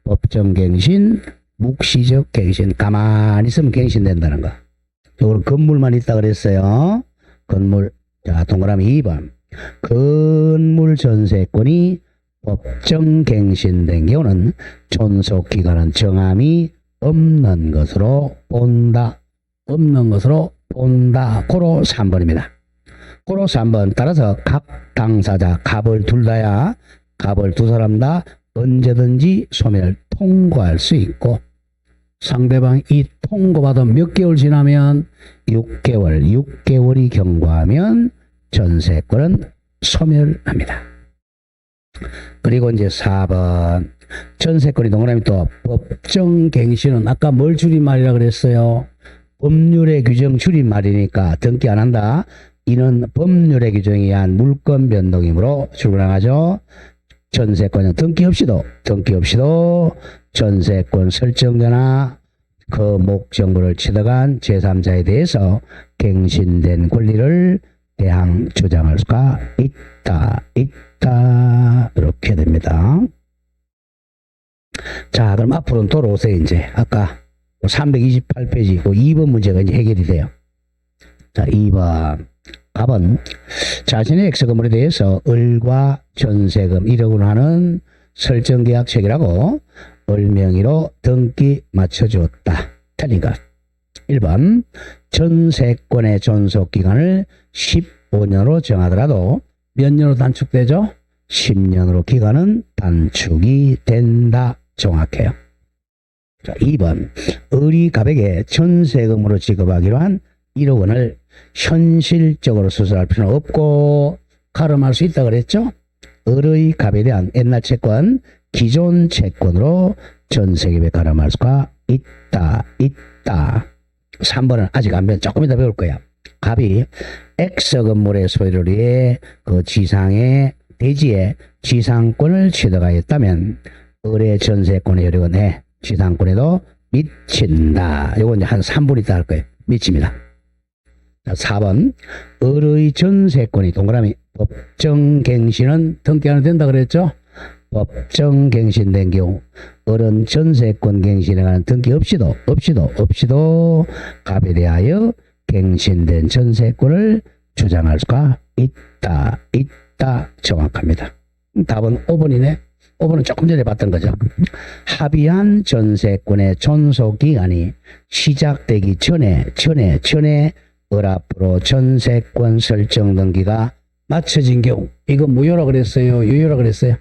법정갱신, 묵시적 갱신. 가만히 있으면 갱신된다는 거. 이거는 건물만 있다 그랬어요. 건물. 자, 동그라미 2번. 건물 전세권이 법정갱신된 경우는 존속기간은 정함이 없는 것으로 본다. 없는 것으로 본다. 고로 3번입니다. 고로 3번 따라서 각 당사자 갑을 둘 다야 갑을 두 사람 다 언제든지 소멸 통고할 수 있고 상대방이 통고받은 몇 개월 지나면 6개월이 경과하면 전세권은 소멸합니다. 그리고 이제 4번 전세권이 동그라미 또 법정갱신은 아까 뭘 줄임말이라 그랬어요? 법률의 규정 줄임말이니까 등기 안 한다. 이는 법률의 규정에 의한 물권 변동이므로 출근하죠. 전세권은 등기 없이도 전세권 설정자나 그 목정부를 취득한 제3자에 대해서 갱신된 권리를 대항 주장할 수가 있다. 이렇게 됩니다. 자, 그럼 앞으로는 돌아오세요. 이제 아까 328페이지 그 2번 문제가 이제 해결이 돼요. 자, 2번 갑은 자신의 액수금물에 대해서 을과 전세금 1억으로 하는 설정계약 체결하고 을 명의로 등기 맞춰주었다. 틀린 것. 1번 전세권의 존속기간을 15년으로 정하더라도 몇 년으로 단축되죠? 10년으로 기간은 단축이 된다. 정확해요. 자, 2번 을이 갑에게 전세금으로 지급하기로 한 1억 원을 현실적으로 수술할 필요는 없고 가름할 수 있다 그랬죠? 을의 갑에 대한 옛날 채권, 기존 채권으로 전세금에 가름할 수가 있다. 3번은 아직 안 배운 조금 이따 배울 거야. 갑이 X 건물의 소유를 위해 그 지상의 대지에 지상권을 취득하였다면 을의 전세권의 효력은 지상권에도 미친다. 이거 이제 한 3분 있다 할 거예요. 미칩니다. 4번 을의 전세권이 동그라미 법정갱신은 등기하는 된다 그랬죠? 법정갱신된 경우 을은 전세권 정갱신에 관한 등기 없이도 갑에 대하여 갱신된 전세권을 주장할 수가 있다. 정확합니다. 답은 5번이네. 5번은 조금 전에 봤던 거죠. 합의한 전세권의 존속기간이 시작되기 전에 을 앞으로 전세권 설정 등기가 마쳐진 경우 이건 무효라 그랬어요? 유효라 그랬어요?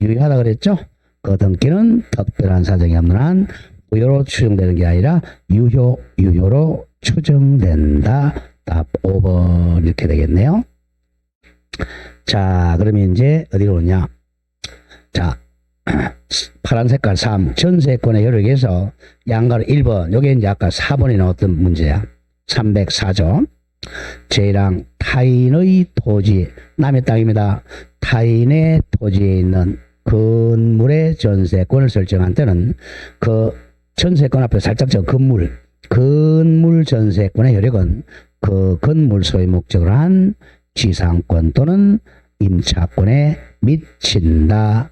유효하다 그랬죠? 그 등기는 특별한 사정이 없는 한 무효로 추정되는 게 아니라 유효로 추정된다. 답 5번 이렇게 되겠네요. 자, 그러면 이제 어디로 오냐? 자, 파란 색깔 3 전세권의 효력에서 양가로 1번 요게 이제 아까 4번에 나왔던 문제야. 304조 제1항 타인의 토지 남의 땅입니다. 타인의 토지에 있는 건물의 전세권을 설정한 때는 그 전세권 앞에 살짝 저 건물 건물 전세권의 효력은 그 건물 소유 목적으로 한 지상권 또는 임차권에 미친다.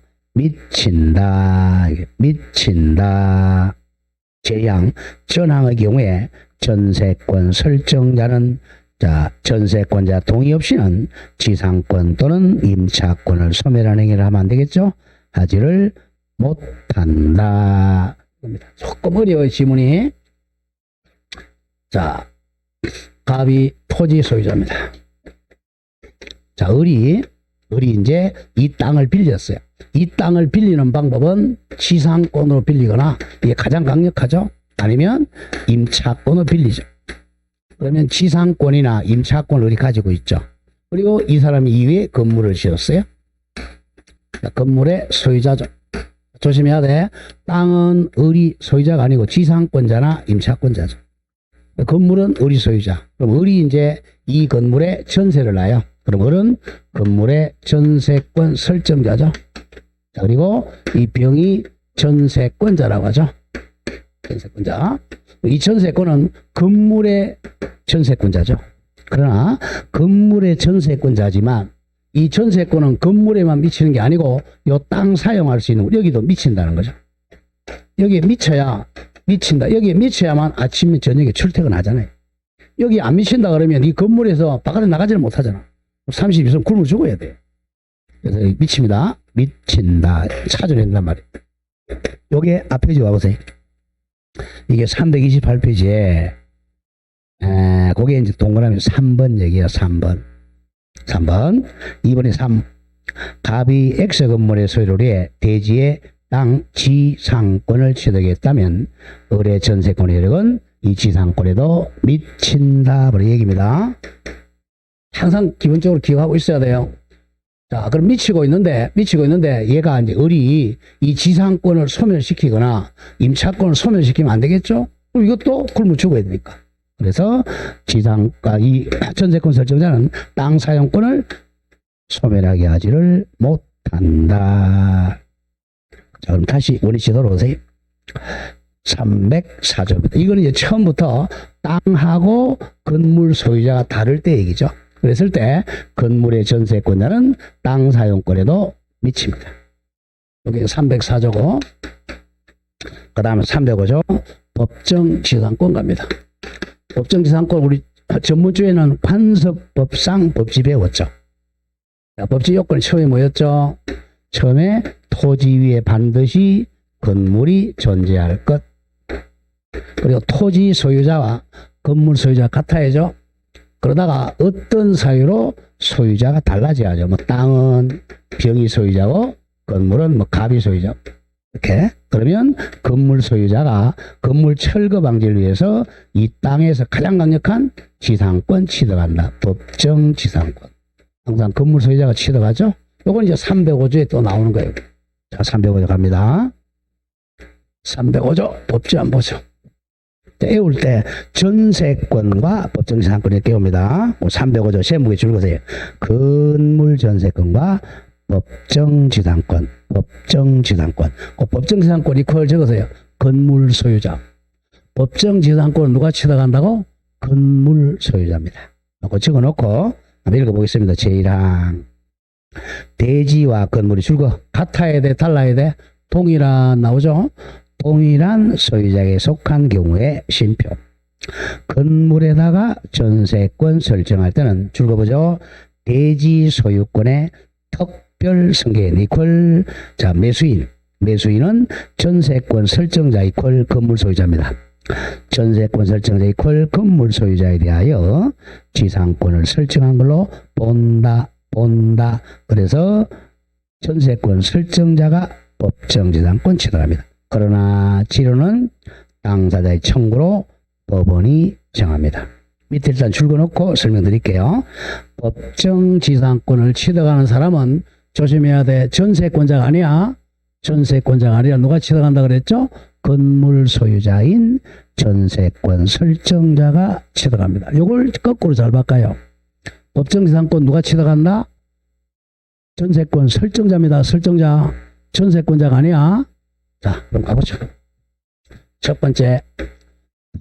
제양 전항의 경우에 전세권 설정자는 전세권자 동의 없이는 지상권 또는 임차권을 소멸하는 행위를 하면 안 되겠죠? 하지를 못한다. 조금 어려워요, 지문이. 자, 갑이 토지 소유자입니다. 자, 을이 이제 이 땅을 빌렸어요. 이 땅을 빌리는 방법은 지상권으로 빌리거나, 이게 가장 강력하죠? 아니면 임차권으로 빌리죠. 그러면 지상권이나 임차권을 을이 가지고 있죠. 그리고 이 사람이 이외에 건물을 지었어요. 건물의 소유자죠. 조심해야 돼. 땅은 을이 소유자가 아니고 지상권자나 임차권자죠. 건물은 을이 소유자. 그럼 을이 이제 이 건물에 전세를 놔요. 그럼 을은 건물의 전세권 설정자죠. 자, 그리고 이 병이 전세권자라고 하죠. 전세권자. 이 전세권은 건물의 전세권자죠. 그러나 건물의 전세권자지만 이 전세권은 건물에만 미치는 게 아니고 요 땅 사용할 수 있는 여기도 미친다는 거죠. 여기에 미쳐야 미친다. 여기에 미쳐야만 아침 저녁에 출퇴근하잖아요. 여기 안 미친다 그러면 이 건물에서 바깥에 나가지를 못하잖아. 32선 굶어 죽어야 돼. 그래서 미칩니다. 미친다. 찾아낸단 말이에요. 요게 앞페이지 와보세요. 이게 328페이지에 그게 이제 동그라미 3번 얘기야. 3번 2번에 3. 갑이 X 건물의 소유를 위해 대지의 땅 지상권을 취득했다면 을의 전세권의 효력은 이 지상권에도 미친다. 그런 얘기입니다. 항상 기본적으로 기억하고 있어야 돼요. 자, 그럼 미치고 있는데 얘가 이제 을이 이 지상권을 소멸시키거나 임차권을 소멸시키면 안 되겠죠? 그럼 이것도 굶어 죽어야 되니까. 그래서 지상과 이 전세권 설정자는 땅 사용권을 소멸하게 하지를 못한다. 자, 그럼 다시 원위치 돌아오세요. 304조입니다. 이거는 이제 처음부터 땅하고 건물 소유자가 다를 때 얘기죠. 그랬을 때 건물의 전세권자는 땅 사용권에도 미칩니다. 여기 304조고, 그 다음에 305조 법정지상권 갑니다. 법정지상권 우리 전문주에는 관습법상 법지 배웠죠. 법지 요건이 처음에 뭐였죠? 처음에 토지 위에 반드시 건물이 존재할 것. 그리고 토지 소유자와 건물 소유자가 같아야죠. 그러다가 어떤 사유로 소유자가 달라져야죠. 뭐 땅은 병이 소유자고 건물은 뭐 갑이 소유자. 이렇게. 그러면 건물 소유자가 건물 철거 방지를 위해서 이 땅에서 가장 강력한 지상권 취득한다. 법정 지상권. 항상 건물 소유자가 취득하죠. 요건 이제 305조에 또 나오는 거예요. 자, 305조 갑니다. 305조 법지 안 보죠. 애울 때 전세권과 법정지상권을 깨웁니다. 305조 세무에 줄거세요. 건물 전세권과 법정지상권. 법정지상권 이퀄 적으세요. 건물 소유자. 법정지상권은 누가 취득한다고? 건물 소유자입니다. 그거 적어놓고 한번 읽어보겠습니다. 제1항. 대지와 건물이 줄거 같아야 돼, 달라야 돼? 동일한 나오죠? 동일한 소유자에게 속한 경우에 쉼표. 건물에다가 전세권 설정할 때는 줄거보죠. 대지 소유권의 특별 승계인 이퀄 자 매수인은 전세권 설정자 이퀄 건물 소유자입니다. 전세권 설정자 이퀄 건물 소유자에 대하여 지상권을 설정한 걸로 본다. 그래서 전세권 설정자가 법정지상권 취득합니다. 그러나 지료는 당사자의 청구로 법원이 정합니다. 밑에 일단 줄거놓고 설명드릴게요. 법정지상권을 취득하는 사람은 조심해야 돼. 전세권자가 아니야. 전세권자가 아니라 누가 취득한다 그랬죠? 건물 소유자인 전세권 설정자가 취득합니다. 이걸 거꾸로 잘 바꿔요. 법정지상권 누가 취득한다? 전세권 설정자입니다. 설정자. 전세권자가 아니야. 자, 그럼 가보죠. 첫 번째,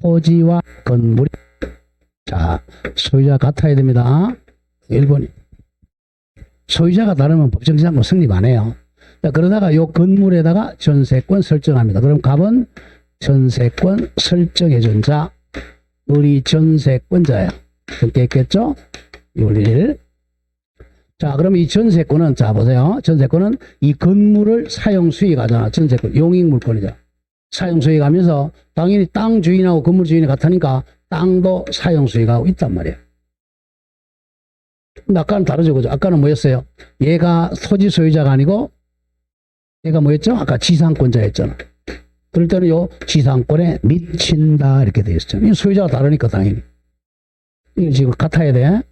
토지와 건물이 자 소유자 같아야 됩니다. 1번이 소유자가 다르면 법정지상권 성립 안 해요. 자, 그러다가 요 건물에다가 전세권 설정합니다. 그럼 갑은 전세권 설정해준 자 우리 전세권자예요. 그렇게 했겠죠? 요일. 자, 그럼 이 전세권은, 자, 보세요. 전세권은 이 건물을 사용 수익하잖아. 전세권. 용익물권이죠. 사용 수익하면서 당연히 땅 주인하고 건물 주인이 같으니까 땅도 사용 수익하고 있단 말이에요. 근데 아까는 다르죠. 그죠? 아까는 뭐였어요? 얘가 토지 소유자가 아니고 얘가 뭐였죠? 아까 지상권자였잖아. 그럴 때는 요 지상권에 미친다. 이렇게 되어 있었잖아. 이 소유자가 다르니까 당연히. 이거 지금 같아야 돼.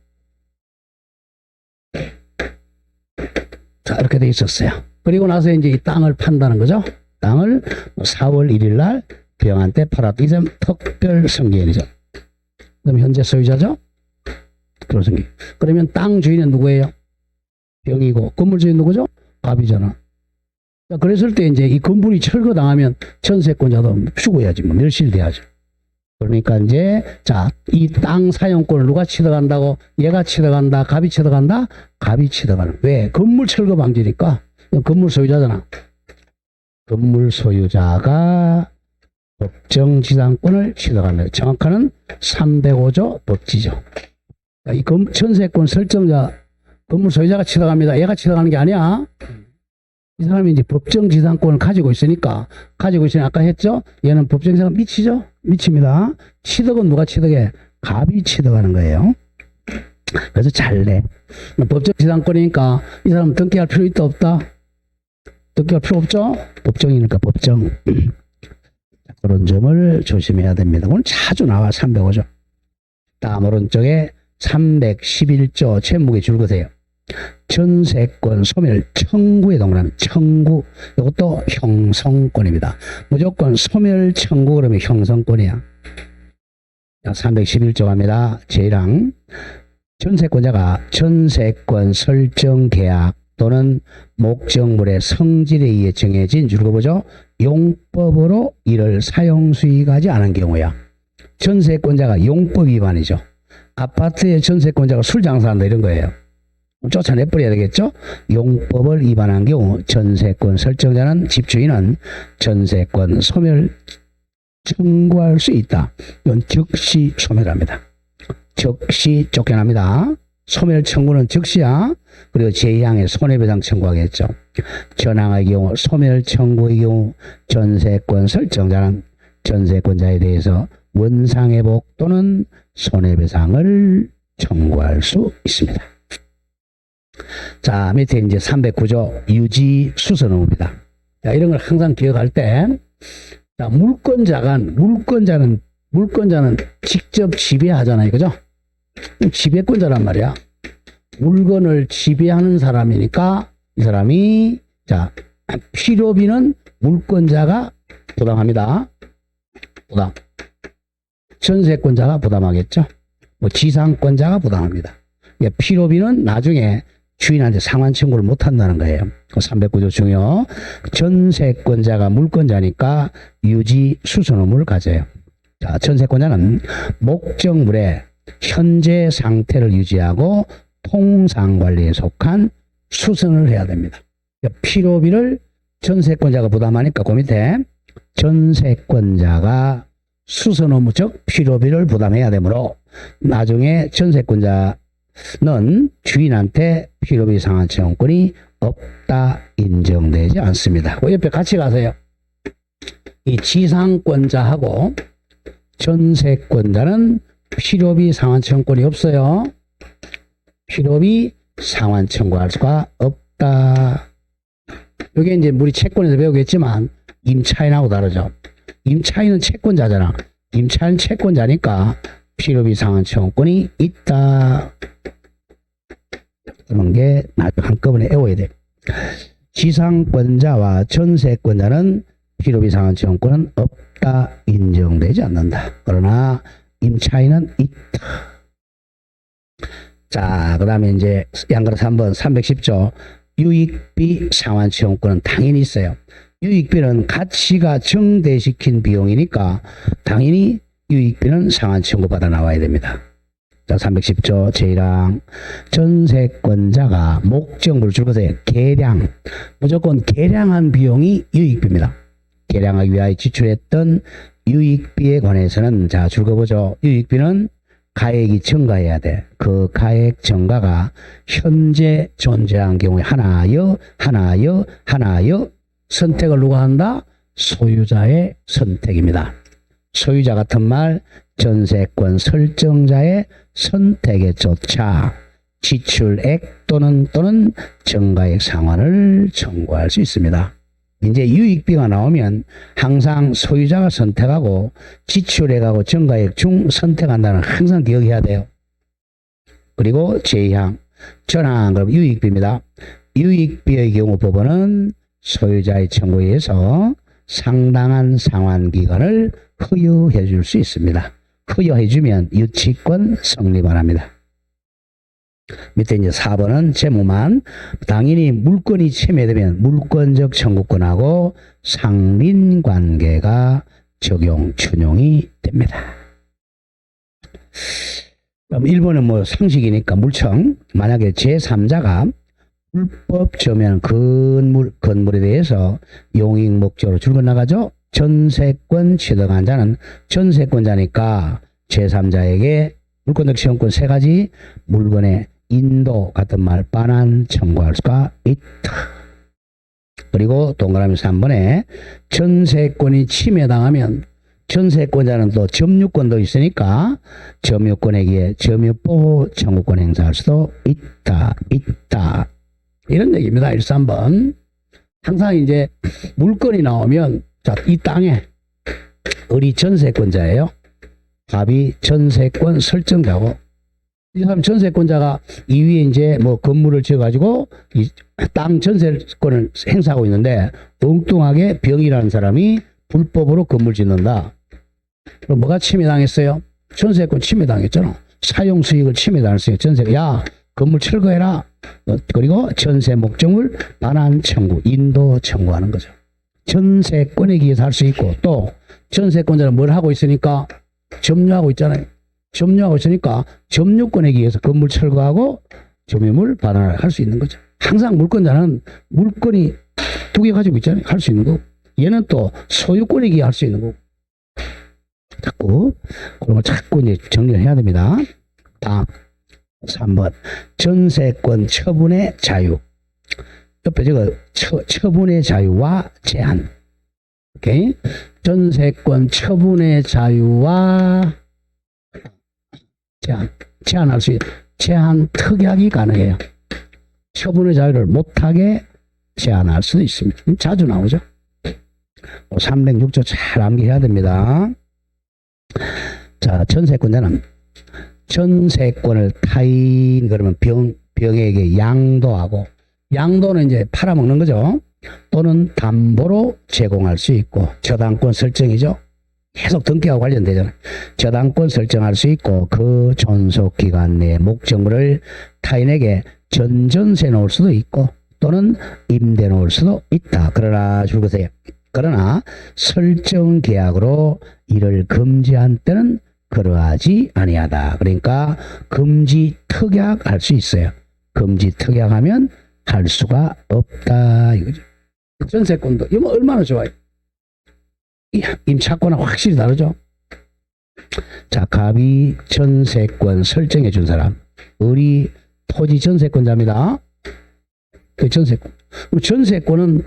자, 이렇게 돼 있었어요. 그리고 나서 이제 이 땅을 판다는 거죠. 땅을 4월 1일 날 병한테 팔았다. 이제 특별 승계인이죠. 그럼 현재 소유자죠? 그런 승계. 그러면 땅 주인은 누구예요? 병이고, 건물 주인 누구죠? 갑이잖아. 자, 그랬을 때 이제 이 건물이 철거당하면 전세권자도 죽어야지, 뭐, 멸실돼야죠. 그러니까 이제, 자, 이 땅 사용권을 누가 취득한다고? 얘가 취득한다, 갑이 취득한다? 갑이 취득하는. 왜? 건물 철거 방지니까. 건물 소유자잖아. 건물 소유자가 법정지상권을 취득한다. 정확한 305조 법지죠. 이 전세권 설정자, 건물 소유자가 취득합니다. 얘가 취득하는 게 아니야. 이 사람이 이제 법정지상권을 가지고 있으니까 아까 했죠? 얘는 법정지상권 미치죠? 미칩니다. 취득은 누가 취득해? 갑이 취득하는 거예요. 그래서 잘 내. 법정지상권이니까 이 사람 등기할 필요 있다 없다? 등기할 필요 없죠? 법정이니까 법정. 그런 점을 조심해야 됩니다. 오늘 자주 나와 305조. 다음 오른쪽에 311조 제목에 줄거세요. 전세권 소멸 청구에 동일합니다. 청구. 이것도 형성권입니다. 무조건 소멸 청구 그러면 형성권이야. 자, 311조 갑니다. 제1항. 전세권자가 전세권 설정 계약 또는 목적물의 성질에 의해 정해진 줄거보죠. 용법으로 이를 사용 수익하지 않은 경우야. 전세권자가 용법 위반이죠. 아파트의 전세권자가 술 장사한다 이런 거예요. 쫓아내버려야 되겠죠. 용법을 위반한 경우 전세권 설정자는 집주인은 전세권 소멸 청구할 수 있다. 이건 즉시 소멸합니다. 즉시 쫓겨납니다. 소멸 청구는 즉시야. 그리고 제2항에 손해배상 청구하겠죠. 전항의 경우 소멸 청구의 경우 전세권 설정자는 전세권자에 대해서 원상회복 또는 손해배상을 청구할 수 있습니다. 자, 밑에 이제 309조 유지 수선 의무입니다. 자, 이런 걸 항상 기억할 때, 자, 물권자는 직접 지배하잖아요. 그죠? 지배권자란 말이야. 물건을 지배하는 사람이니까 이 사람이, 자, 필요비는 물권자가 부담합니다. 부담. 전세권자가 부담하겠죠? 뭐 지상권자가 부담합니다. 필요비는 나중에 주인한테 상환 청구를 못 한다는 거예요. 309조 중요. 전세권자가 물권자니까 유지 수선 의무를 가져요. 자, 전세권자는 목적물의 현재 상태를 유지하고 통상관리에 속한 수선을 해야 됩니다. 필요비를 전세권자가 부담하니까 그 밑에 전세권자가 수선 의무 즉 필요비를 부담해야 되므로 나중에 전세권자는 주인한테 필요비 상환 청구권이 없다 인정되지 않습니다. 그 옆에 같이 가세요. 이 지상권자하고 전세권자는 필요비 상환 청구권이 없어요. 필요비 상환 청구할 수가 없다. 이게 이제 우리 채권에서 배우겠지만 임차인하고 다르죠. 임차인은 채권자잖아. 임차인 채권자니까 필요비 상환 청구권이 있다. 그런 게 한꺼번에 외워야 돼. 지상권자와 전세권자는 필요비 상환 청구권은 없다 인정되지 않는다. 그러나 임차인은 있다. 자, 그 다음에 이제 양가로 3번 310조 유익비 상환 청구권은 당연히 있어요. 유익비는 가치가 증대시킨 비용이니까 당연히 유익비는 상환 청구받아 나와야 됩니다. 자, 310조 제1항 전세권자가 목적물을 줄 것에 계량, 무조건 계량한 비용이 유익비입니다. 계량하기 위하여 지출했던 유익비에 관해서는 자, 줄 거 보죠. 유익비는 가액이 증가해야 돼. 그 가액 증가가 현재 존재한 경우에 하나여 선택을 누가 한다? 소유자의 선택입니다. 소유자 같은 말 전세권 설정자의 선택에 쫓아 지출액 또는 증가액 상환을 청구할 수 있습니다. 이제 유익비가 나오면 항상 소유자가 선택하고 지출액하고 증가액 중 선택한다는 항상 기억해야 돼요. 그리고 제2항 전항 그럼 유익비입니다. 유익비의 경우 법원은 소유자의 청구에 의해서 상당한 상환 기간을 허용해 줄 수 있습니다. 허용해 주면 유치권 성립을 합니다. 밑에 이제 4번은 재무만 당연히 물건이 침해되면 물권적 청구권하고 상린관계가 적용 준용이 됩니다. 그럼 1번은 뭐 상식이니까 물청 만약에 제3자가 불법 점유한 건물에 대해서 용익 목적으로 줄건 나가죠. 전세권 취득한 자는 전세권자니까 제3자에게 물권적 시험권 3가지 물건의 인도 같은 말 반환 청구할 수가 있다. 그리고 동그라미 3번에 전세권이 침해당하면 전세권자는 또 점유권도 있으니까 점유권에게 점유보호 청구권 행사할 수도 있다. 이런 얘기입니다. 1, 3번. 항상 이제 물건이 나오면 자, 이 땅에 을이 전세권자예요. 갑이 전세권 설정자고 이 사람 전세권자가 이 위에 이제 뭐 건물을 지어가지고 이 땅 전세권을 행사하고 있는데 엉뚱하게 병이라는 사람이 불법으로 건물 짓는다. 그럼 뭐가 침해당했어요? 전세권 침해당했잖아. 사용수익을 침해당했어요. 전세 야 건물 철거해라. 그리고 전세 목적물 반환 청구, 인도 청구하는 거죠. 전세권에 의해서 할 수 있고 또 전세권자는 뭘 하고 있으니까 점유하고 있잖아요. 점유하고 있으니까 점유권에 의해서 건물 철거하고 점유물 반환을 할 수 있는 거죠. 항상 물권자는 물건이 2개 가지고 있잖아요. 할 수 있는 거고 얘는 또 소유권에 의해 할 수 있는 거고 자꾸 그런 걸 자꾸 이제 정리를 해야 됩니다. 다음 3번 전세권 처분의 자유 옆에 저거 처분의 자유와 제한 오케이 전세권 처분의 자유와 제한할 수 제한 특약이 가능해요. 처분의 자유를 못하게 제한할 수도 있습니다. 자주 나오죠. 306조 잘 암기해야 됩니다. 자, 전세권자는 전세권을 타인 그러면 병에게 양도하고 양도는 이제 팔아먹는 거죠. 또는 담보로 제공할 수 있고 저당권 설정이죠. 계속 등기하고 관련되잖아요. 저당권 설정할 수 있고 그 존속기간 내에 목적물을 타인에게 전전세 놓을 수도 있고 또는 임대 놓을 수도 있다. 그러나 줄거세요. 그러나 설정 계약으로 이를 금지한 때는 그러하지 아니하다. 그러니까 금지 특약 할 수 있어요. 금지 특약하면 할 수가 없다 이거죠. 전세권도 이거 얼마나 좋아요. 임차권은 확실히 다르죠. 자, 갑이 전세권 설정해 준 사람 을이 토지 전세권자입니다. 그 전세권은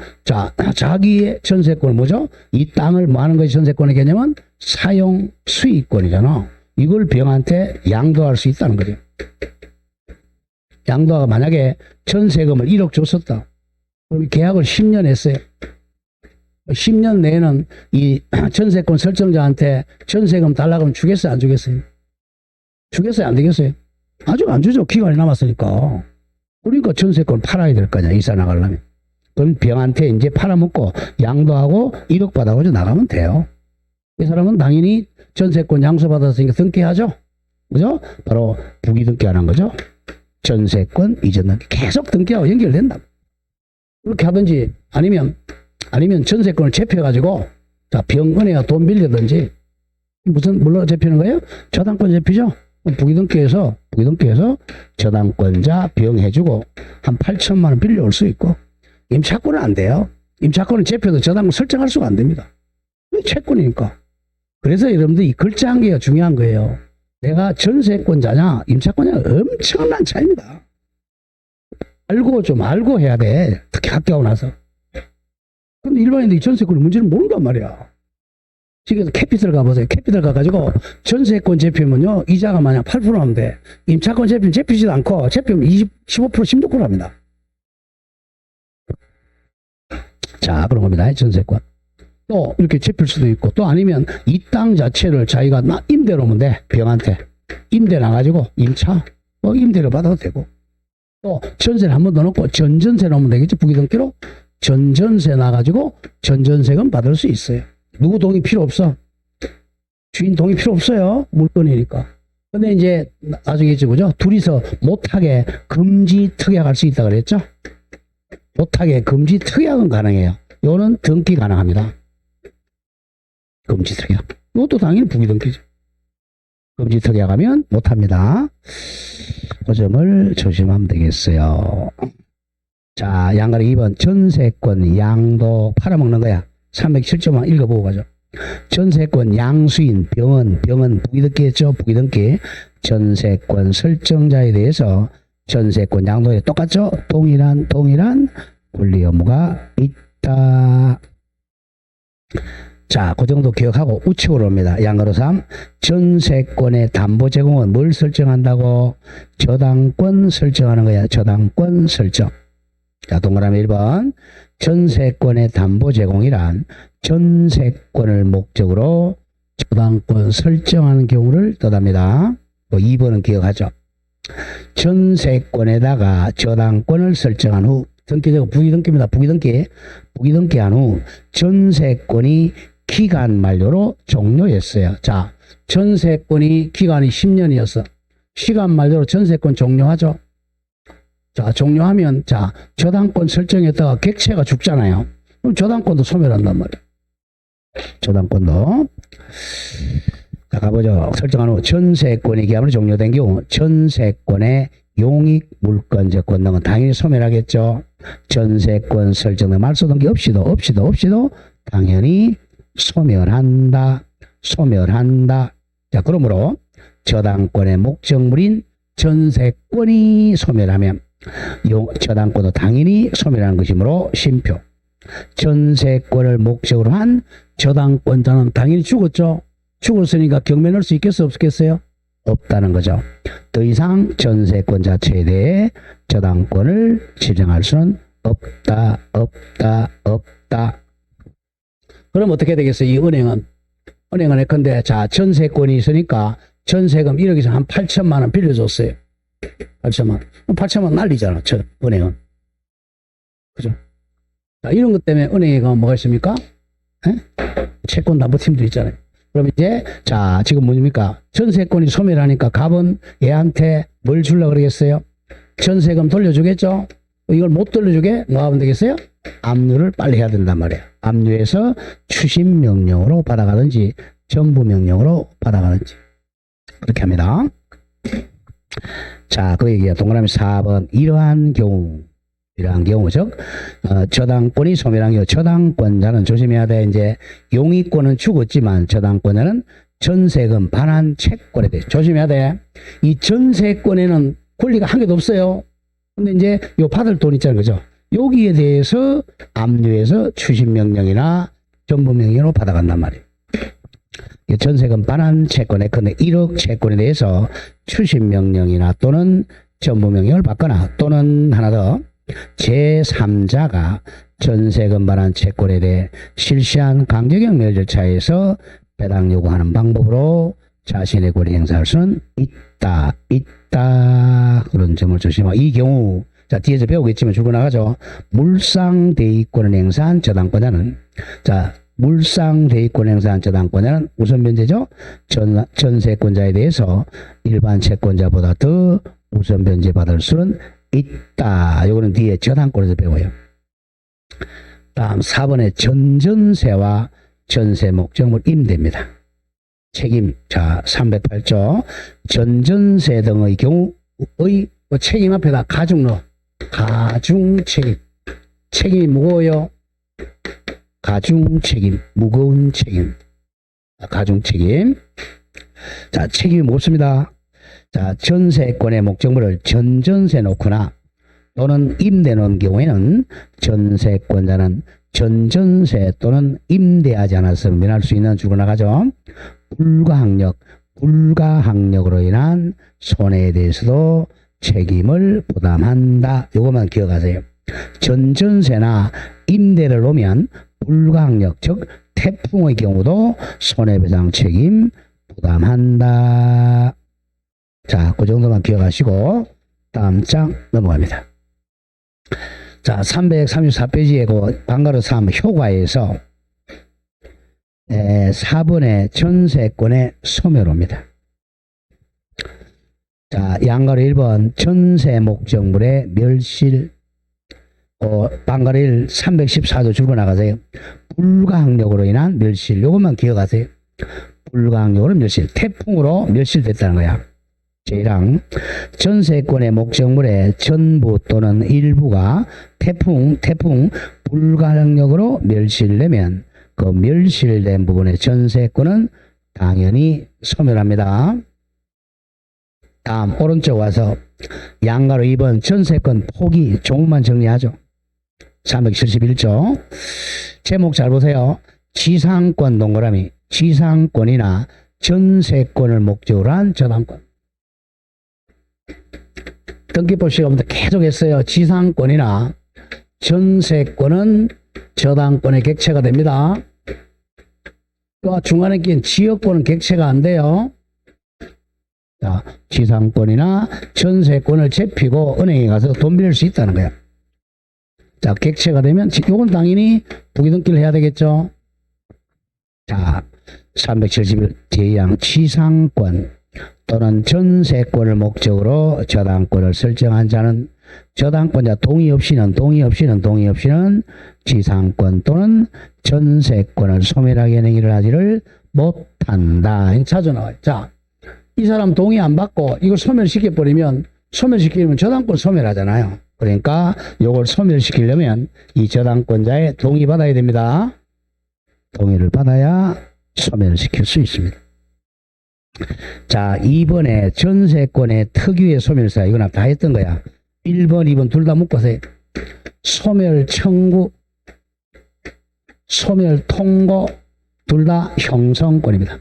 자기의 전세권은 뭐죠? 이 땅을 뭐 하는 것이 전세권의 개념은 사용 수익권이잖아. 이걸 병한테 양도할 수 있다는 거죠. 양도가 만약에 전세금을 1억 줬었다. 그럼 계약을 10년 했어요. 10년 내에는 이 전세권 설정자한테 전세금 달라고 하면 주겠어요? 안 주겠어요? 주겠어요? 안 되겠어요? 아직 안 주죠. 기간이 남았으니까. 그러니까 전세권 팔아야 될 거 아니야. 이사 나가려면. 그럼 병한테 이제 팔아먹고 양도하고 1억 받아가지고 나가면 돼요. 이 사람은 당연히 전세권 양수받았으니까 등기하죠. 그죠? 바로 부기 등기하는 거죠. 전세권 이전 등기 계속 등기하고 연결된다. 그렇게 하든지 아니면 전세권을 제표해가지고 자 병은행에 돈 빌리든지 뭘로 잡히는 거예요? 저당권 잡히죠? 부기등기에서 저당권자 비용해주고 한 8천만 원 빌려올 수 있고, 임차권은 안 돼요. 임차권은 잡혀도 저당권 설정할 수가 안 됩니다. 왜 채권이니까. 그래서 여러분들 이 글자 한 개가 중요한 거예요. 내가 전세권자냐 임차권자냐 엄청난 차이입니다. 알고 해야 돼. 특히 학교하고 나서. 근데 일반인들이 전세권의 문제를 모른단 말이야. 지금 캐피탈 가보세요. 캐피탈 가가지고 전세권 잡히면요, 이자가 만약 8% 하면 돼. 임차권 잡히면 잡히지도 않고, 잡히면 15%, 16% 합니다. 자, 그런 겁니다. 전세권. 또 이렇게 잡힐 수도 있고, 또 아니면 이 땅 자체를 자기가 임대로 오면 돼. 병한테. 임대 나가지고 임차, 임대를 받아도 되고. 또 전세를 한 번 더 넣고 전전세 넣으면 되겠죠. 부기등기로. 전전세 나가지고 전전세금 받을 수 있어요. 누구 동의 필요 없어. 주인 동의 필요 없어요. 물건이니까. 근데 이제 나중에 있죠, 그죠? 둘이서 못하게 금지 특약할 수 있다 그랬죠? 못하게 금지 특약은 가능해요. 요거는 등기 가능합니다. 금지 특약. 이것도 당연히 부기등기죠. 금지 특약하면 못합니다. 그 점을 조심하면 되겠어요. 자, 양가리 2번 전세권 양도 팔아먹는 거야. 307조만 읽어보고 가죠. 전세권 양수인 병은 부기등기 했죠. 부기등기. 전세권 설정자에 대해서 전세권 양도에 똑같죠. 동일한 권리 의무가 있다. 자, 그 정도 기억하고 우측으로 옵니다. 양가로 3. 전세권의 담보 제공은 뭘 설정한다고? 저당권 설정하는 거야. 저당권 설정. 자, 동그라미 1번. 전세권의 담보 제공이란 전세권을 목적으로 저당권 설정하는 경우를 뜻합니다. 2번은 기억하죠. 전세권에다가 저당권을 설정한 후, 등기적 부기등기입니다. 부기등기한 후 전세권이 기간 만료로 종료했어요. 자, 전세권이 기간이 10년이었어. 시간 만료로 전세권 종료하죠. 자, 종료하면, 자, 저당권 설정했다가 객체가 죽잖아요. 그럼 저당권도 소멸한단 말이에요. 저당권도. 자, 가보죠. 설정한 후 전세권이 기간으로 종료된 경우 전세권의 용익 물권적 권능은 당연히 소멸하겠죠. 전세권 설정된 말소등기 없이도 당연히 소멸한다. 자, 그러므로 저당권의 목적물인 전세권이 소멸하면 저당권도 당연히 소멸하는 것이므로 심표. 전세권을 목적으로 한 저당권자는 당연히 죽었죠. 죽었으니까 경매 넣을 수 있겠어요? 없겠어요? 없다는 거죠. 더 이상 전세권 자체에 대해 저당권을 지정할 수는 없다. 그럼 어떻게 되겠어요? 이 은행은 예컨대, 자, 전세권이 있으니까 전세금 1억에서 한 8천만 원 빌려줬어요. 8천만 원. 8천만 원 날리잖아, 은행은. 그죠? 자, 이런 것 때문에 은행에 가면 뭐가 있습니까? 채권 담보팀들 있잖아요. 그럼 이제, 자, 지금 뭡니까? 전세권이 소멸하니까 갑은 얘한테 뭘 주려고 그러겠어요? 전세금 돌려주겠죠? 이걸 못 돌려주게 뭐 하면 되겠어요? 압류를 빨리 해야 된단 말이에요. 압류해서 추심 명령으로 받아가든지 전부 명령으로 받아가든지 그렇게 합니다. 자, 그 얘기야. 동그라미 4번. 이러한 경우 즉 저당권이 소멸한 경우 저당권자는 조심해야 돼. 이제 용의권은 죽었지만 저당권자는 전세금 반환 채권에 대해 조심해야 돼. 이 전세권에는 권리가 한 개도 없어요. 근데 이제 요 받을 돈 있잖아요, 그죠? 여기에 대해서 압류해서 추심 명령이나 전부 명령으로 받아간단 말이에요. 전세금 반환 채권에, 근데 1억 채권에 대해서 추심 명령이나 또는 전부 명령을 받거나 또는 하나 더 제3자가 전세금 반환 채권에 대해 실시한 강제경 매매 절차에서 배당 요구하는 방법으로 자신의 권리 행사할 수는 있다. 그런 점을 조심하고, 이 경우, 자, 뒤에서 배우겠지만 줄고 나가죠. 물상대위권을 행사한 저당권자는, 자, 물상대위권을 행사한 저당권자는 우선 변제죠. 전세권자에 대해서 일반 채권자보다 더 우선 변제 받을 수는 있다. 요거는 뒤에 저당권에서 배워요. 다음 4번에 전전세와 전세 목적물 임대입니다. 책임. 자, 308조. 전전세 등의 경우의 책임 앞에다 가중 넣어. 가중 책임. 책임이 무거워요. 가중 책임. 무거운 책임. 가중 책임. 자, 책임이 무겁습니다. 자, 전세권의 목적물을 전전세 놓거나 또는 임대 놓은 경우에는 전세권자는 전전세 또는 임대하지 않았음을 면할 수 있는 주로 나가죠. 불가항력으로 인한 손해에 대해서도 책임을 부담한다. 이것만 기억하세요. 전전세나 임대를 놓으면 불가항력, 즉 태풍의 경우도 손해배상 책임 부담한다. 자, 그 정도만 기억하시고 다음 장 넘어갑니다. 자, 334페이지에 그 방가로 3 효과에서 4번의 전세권의 소멸호입니다. 자, 양가로 1번 전세 목적물의 멸실. 방가로 1 314조 줄고 나가세요. 불가항력으로 인한 멸실. 요것만 기억하세요. 불가항력으로 멸실. 태풍으로 멸실됐다는 거야. 제1항 전세권의 목적물의 전부 또는 일부가 태풍 불가항력으로 멸실되면 그 멸실된 부분의 전세권은 당연히 소멸합니다. 다음 오른쪽 와서 양가로 2번 전세권 포기. 조문만 정리하죠. 371조 제목 잘 보세요. 지상권 동그라미. 지상권이나 전세권을 목적으로 한 저당권. 등기법 시험부터 계속 했어요. 지상권이나 전세권은 저당권의 객체가 됩니다. 또 중간에 낀 지역권은 객체가 안 돼요. 자, 지상권이나 전세권을 제피고 은행에 가서 돈 빌릴 수 있다는 거야. 자, 객체가 되면 이건 당연히 부기등기를 해야 되겠죠. 자, 371 제2항 지상권 또는 전세권을 목적으로 저당권을 설정한 자는 저당권자 동의 없이는 지상권 또는 전세권을 소멸하게 하는 일을 하지를 못한다. 자주 나와요. 자, 이 사람 동의 안 받고 이걸 소멸시키면 저당권 소멸하잖아요. 그러니까 이걸 소멸시키려면 이 저당권자의 동의 받아야 됩니다. 동의를 받아야 소멸시킬 수 있습니다. 자, 2번에 전세권의 특유의 소멸사. 이건 다 했던 거야. 1번, 2번 둘 다 묶어서 소멸 청구, 소멸 통고 둘 다 형성권입니다.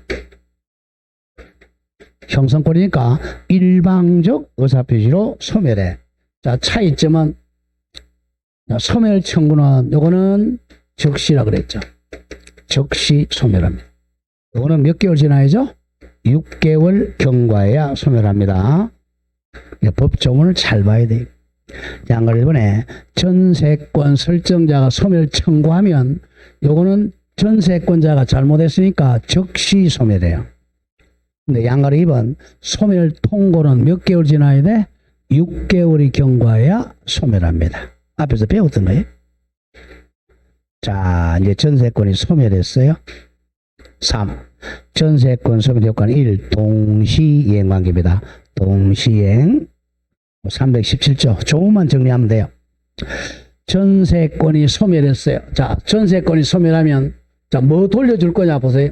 형성권이니까 일방적 의사표시로 소멸해. 자, 차이점은 소멸 청구는 요거는 적시라 그랬죠. 적시 소멸합니다. 요거는 몇 개월 지나야죠? 6개월 경과해야 소멸합니다. 법조문을 잘 봐야 돼요. 양가로 1번에 전세권 설정자가 소멸 청구하면 요거는 전세권자가 잘못했으니까 적시 소멸해요. 근데 양가로 2번 소멸 통고는 몇 개월 지나야 돼? 6개월이 경과해야 소멸합니다. 앞에서 배웠던 거예요. 자, 이제 전세권이 소멸했어요. 3. 전세권 소멸 효과는 1. 동시이행 관계입니다. 동시이행 317조. 조문만 정리하면 돼요. 전세권이 소멸했어요. 자, 전세권이 소멸하면 자, 뭐 돌려줄 거냐 보세요.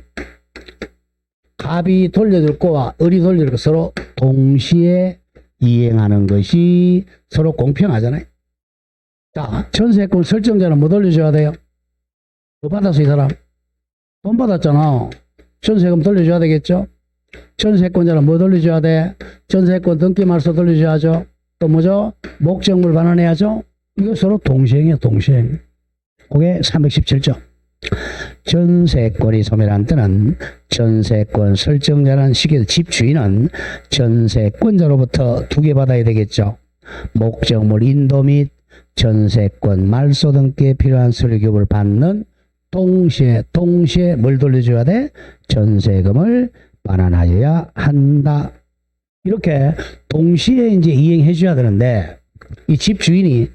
갑이 돌려줄 거와 을이 돌려줄 거 서로 동시에 이행하는 것이 서로 공평하잖아요. 자, 전세권 설정자는 뭐 돌려줘야 돼요? 뭐 받았어, 이 사람? 돈 받았잖아. 전세금 돌려줘야 되겠죠? 전세권자는 뭐 돌려줘야 돼? 전세권 등기 말소 돌려줘야죠. 또 뭐죠? 목적물 반환해야죠. 이거 서로 동시행이에요, 동시행. 그게 317조. 전세권이 소멸한 때는 전세권 설정자라는 시기에 집주인은 전세권자로부터 2개 받아야 되겠죠. 목적물 인도 및 전세권 말소 등기에 필요한 서류교부를 받는 동시에 뭘 돌려줘야 돼? 전세금을 반환하여야 한다. 이렇게 동시에 이제 이행해 줘야 되는데 이 집주인이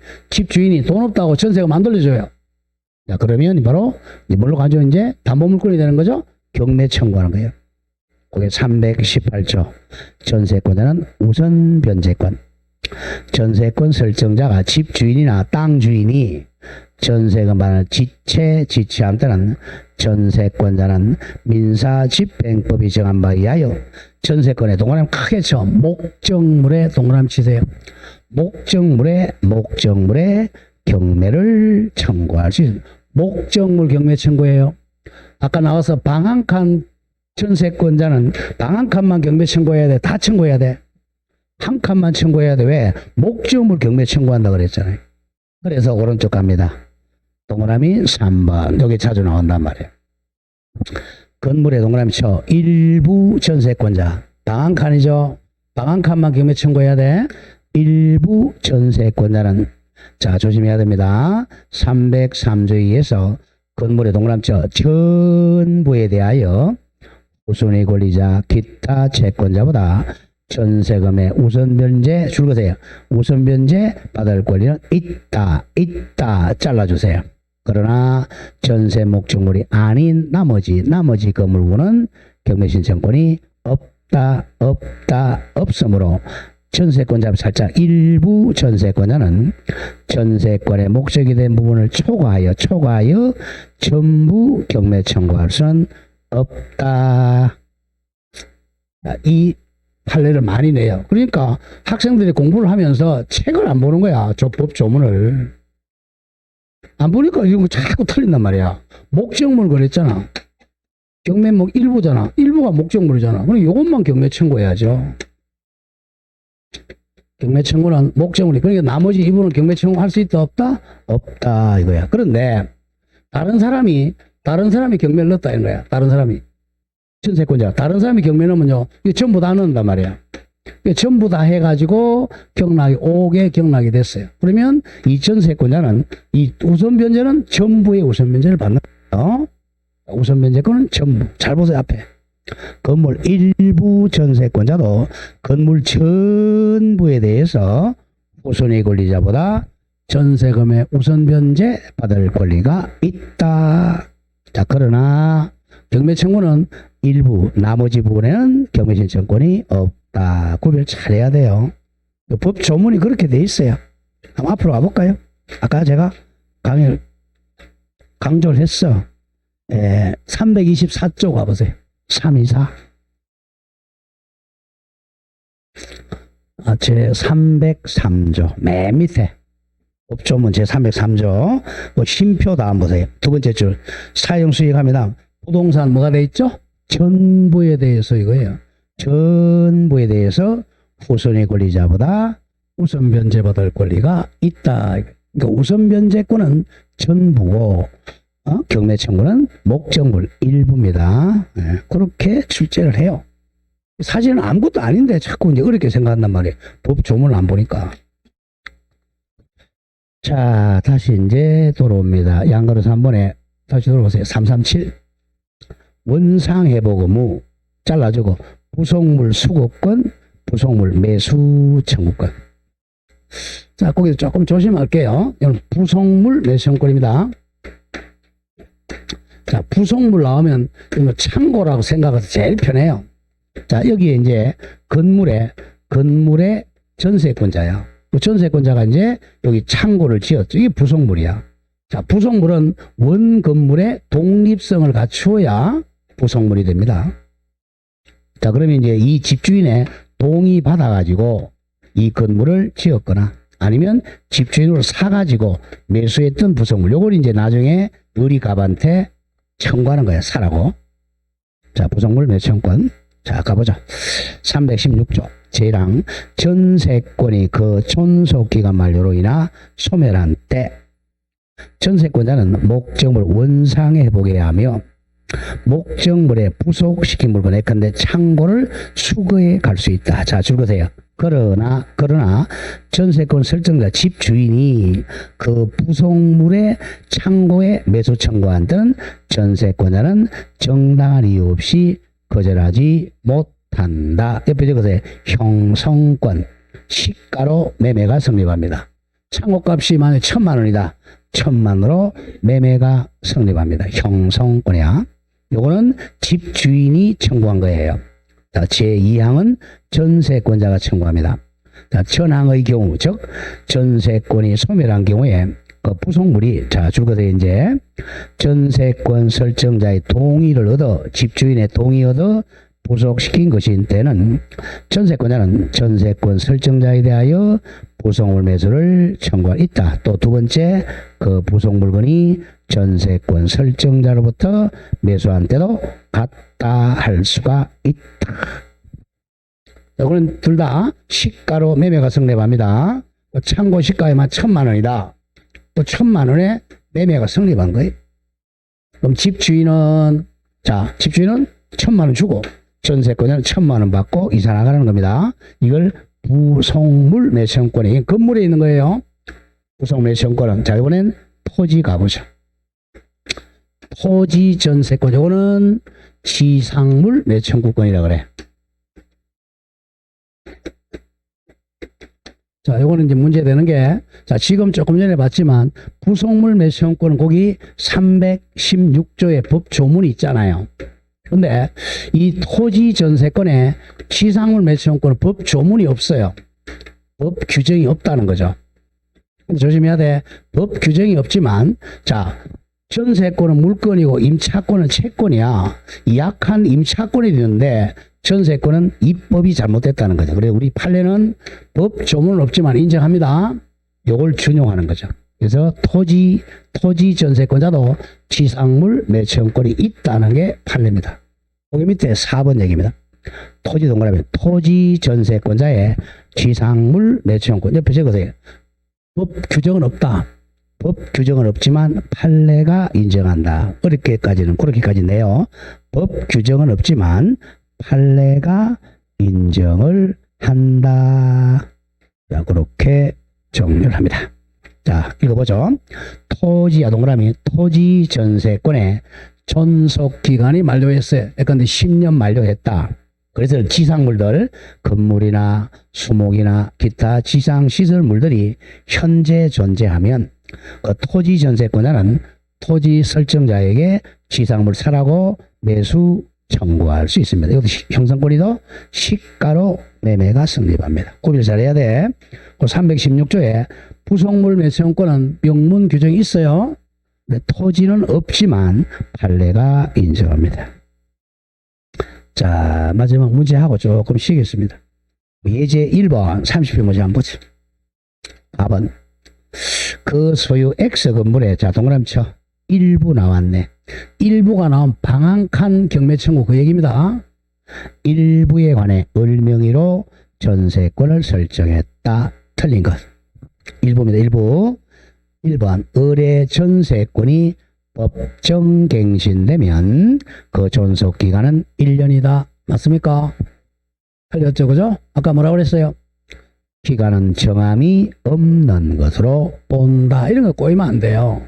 돈 없다고 전세금 안 돌려줘요. 자, 그러면 바로 뭘로 가죠? 이제 담보물권이 되는 거죠? 경매 청구하는 거예요. 그게 318조. 전세권자는 우선 변제권. 전세권 설정자가 집주인이나 땅 주인이 전세금반을 지체한 때는 전세권자는 민사집행법이 정한 바에 의하여 전세권에 동그라미 크게 쳐 목적물에 동그라미 치세요. 목적물에 경매를 청구할 수 있습니다. 목적물 경매 청구예요. 아까 나와서 방 한 칸 전세권자는 방 한 칸만 경매 청구해야 돼? 다 청구해야 돼? 한 칸만 청구해야 돼. 왜? 목적물 경매 청구한다 그랬잖아요. 그래서 오른쪽 갑니다. 동그라미 3번. 여기 자주 나온단 말이에요. 건물에 동그라미 쳐. 일부 전세권자. 방 한 칸이죠. 방 한 칸만 경매 청구해야 돼. 일부 전세권자는 자 조심해야 됩니다. 303조에 의해서 건물에 동그라미 쳐. 전부에 대하여 우선의 권리자 기타 채권자보다 전세금의 우선 변제 줄거세요. 우선 변제 받을 권리는 있다 잘라주세요. 그러나 전세 목적물이 아닌 나머지 건물군은 경매 신청권이 없으므로 전세권자 살짝 일부 전세권자는 전세권의 목적이 된 부분을 초과하여 전부 경매 청구할 수는 없다. 이 판례를 많이 내요. 그러니까 학생들이 공부를 하면서 책을 안 보는 거야. 법 조문을. 안 보니까 이런 거 자꾸 틀린단 말이야. 목적물 그랬잖아. 경매목 일부잖아. 일부가 목적물이잖아. 그럼 이것만 경매 청구해야죠. 경매 청구는 목적물이. 그러니까 나머지 이부는 경매 청구할 수 있다 없다? 없다 이거야. 그런데 다른 사람이 경매를 넣었다 이런 거야. 다른 사람이. 전세권자. 다른 사람이 경매 넣으면요. 이거 전부 다 넣는단 말이야. 전부 다 해가지고 경락이 5개 경락이 됐어요. 그러면 이 전세권자는 이 우선 변제는 전부의 우선 변제를 받는 거예요. 우선 변제권은 전부. 잘 보세요 앞에. 건물 일부 전세권자도 건물 전부에 대해서 우선의 권리자보다 전세금의 우선 변제 받을 권리가 있다. 자 그러나 경매 청구는 일부 나머지 부분에는 경매 신청권이 없다. 구별 잘해야 돼요. 법 조문이 그렇게 돼 있어요. 한번 앞으로 가볼까요? 아까 제가 강조를 했어. 324조 가보세요. 324. 제 303조 맨 밑에 법조문 제 303조 쉼표 다음 보세요. 두 번째 줄 사용수익합니다. 부동산 뭐가 돼 있죠? 전부에 대해서 이거예요. 전부에 대해서 후손의 권리자보다 우선 변제받을 권리가 있다. 그러니까 우선 변제권은 전부고 경매 청구는 목적물 일부입니다. 그렇게 출제를 해요. 사실은 아무것도 아닌데 자꾸 이제 어렵게 생각한단 말이에요. 법 조문을 안 보니까. 자, 다시 이제 돌아옵니다. 양가로서 한 번에 다시 돌아오세요. 337. 원상회복 의무 잘라주고 부속물 수급권, 부속물 매수 청구권. 자, 거기서 조금 조심할게요. 이건 부속물 매수 청구권입니다. 자, 부속물 나오면 이거 창고라고 생각해서 제일 편해요. 자, 여기에 이제 건물의 전세권자야. 전세권자가 이제 여기 창고를 지었죠. 이게 부속물이야. 자, 부속물은 원 건물의 독립성을 갖추어야 부속물이 됩니다. 자, 그러면 이제 이 집주인의 동의 받아가지고 이 건물을 지었거나 아니면 집주인으로 사가지고 매수했던 부속물. 요걸 이제 나중에 의리갑한테 청구하는 거야. 사라고. 자, 부속물 매수청권. 자, 가보자. 316조. 제1항 전세권이 그 존속기간 만료로 인하 소멸한 때 전세권자는 목적물 원상에 회복해야 하며 목적물에 부속시킨 물건 예컨대 창고를 수거해 갈 수 있다. 자, 줄거세요. 그러나 전세권 설정자 집주인이 그 부속물의 창고에 매수 청구한 때는 전세권자는 정당한 이유 없이 거절하지 못한다. 옆에 적으세요. 형성권 시가로 매매가 성립합니다. 창고값이 만약에 1,000만 원이다. 1,000만으로 매매가 성립합니다. 형성권이야. 요거는 집주인이 청구한 거예요. 자, 제2항은 전세권자가 청구합니다. 자, 전항의 경우, 즉 전세권이 소멸한 경우에 그 부속물이 자 줄거서에 이제 전세권 설정자의 동의를 얻어 집주인의 동의 얻어 부속시킨 것인 때는 전세권자는 전세권 설정자에 대하여 부속물 매수를 청구할 있다. 또 두 번째 그 부속물건이 전세권 설정자로부터 매수한 때도 같다 할 수가 있다. 이거는 둘 다 시가로 매매가 성립합니다. 참고 시가에만 1,000만 원이다. 또 1,000만 원에 매매가 성립한 거예요. 그럼 집주인은 1,000만 원 주고 전세권자는 1,000만 원 받고 이사 나가는 겁니다. 이걸 부속물 매수권이 건물에 있는 거예요. 부속물 매수권은 자 이번엔 토지 가보죠. 토지 전세권 이거는 지상물 매청구권이라 그래. 자, 요거는 이제 문제되는 게, 자, 지금 조금 전에 봤지만, 부속물 매수권은 거기 316조의 법 조문이 있잖아요. 근데, 이 토지 전세권에 지상물 매수권은 법 조문이 없어요. 법 규정이 없다는 거죠. 조심해야 돼. 법 규정이 없지만, 자, 전세권은 물권이고 임차권은 채권이야. 약한 임차권이 되는데, 전세권은 입법이 잘못됐다는 거죠. 그래서 우리 판례는 법 조문은 없지만 인정합니다. 요걸 준용하는 거죠. 그래서 토지 전세권자도 지상물 매수권이 있다는 게 판례입니다. 거기 밑에 4번 얘기입니다. 토지 동그라미 토지 전세권자의 지상물 매수권 옆에 적으세요. 법 규정은 없다. 법 규정은 없지만 판례가 인정한다. 어렵게까지는 그렇게까지네요. 법 규정은 없지만 판례가 인정을 한다. 자, 그렇게 정리를 합니다. 자, 읽어보죠. 토지야 동그라미 토지 전세권의 존속 기간이 만료했어요. 예컨대 10년 만료했다. 그래서 지상물들 건물이나 수목이나 기타 지상시설물들이 현재 존재하면 그 토지 전세권자는 토지 설정자에게 지상물 사라고 매수 청구할 수 있습니다. 이것도 형성권이도 시가로 매매가 성립합니다. 구별 잘해야 돼. 그 316조에 부속물 매수권은 명문 규정이 있어요. 근데 토지는 없지만 판례가 인정합니다. 자, 마지막 문제하고 조금 쉬겠습니다. 예제 1번 30표 문제 한번 보죠. 4번 그 소유 X 건물에 자 동그라미 쳐 일부 나왔네. 일부가 나온 방한칸 경매 청구 그 얘기입니다. 일부에 관해 을 명의로 전세권을 설정했다. 틀린 것. 일부입니다. 일부. 1번 을의 전세권이 법정갱신되면 그 존속기간은 1년이다. 맞습니까? 틀렸죠, 그죠? 아까 뭐라고 그랬어요? 기간은 정함이 없는 것으로 본다. 이런 거 꼬이면 안 돼요.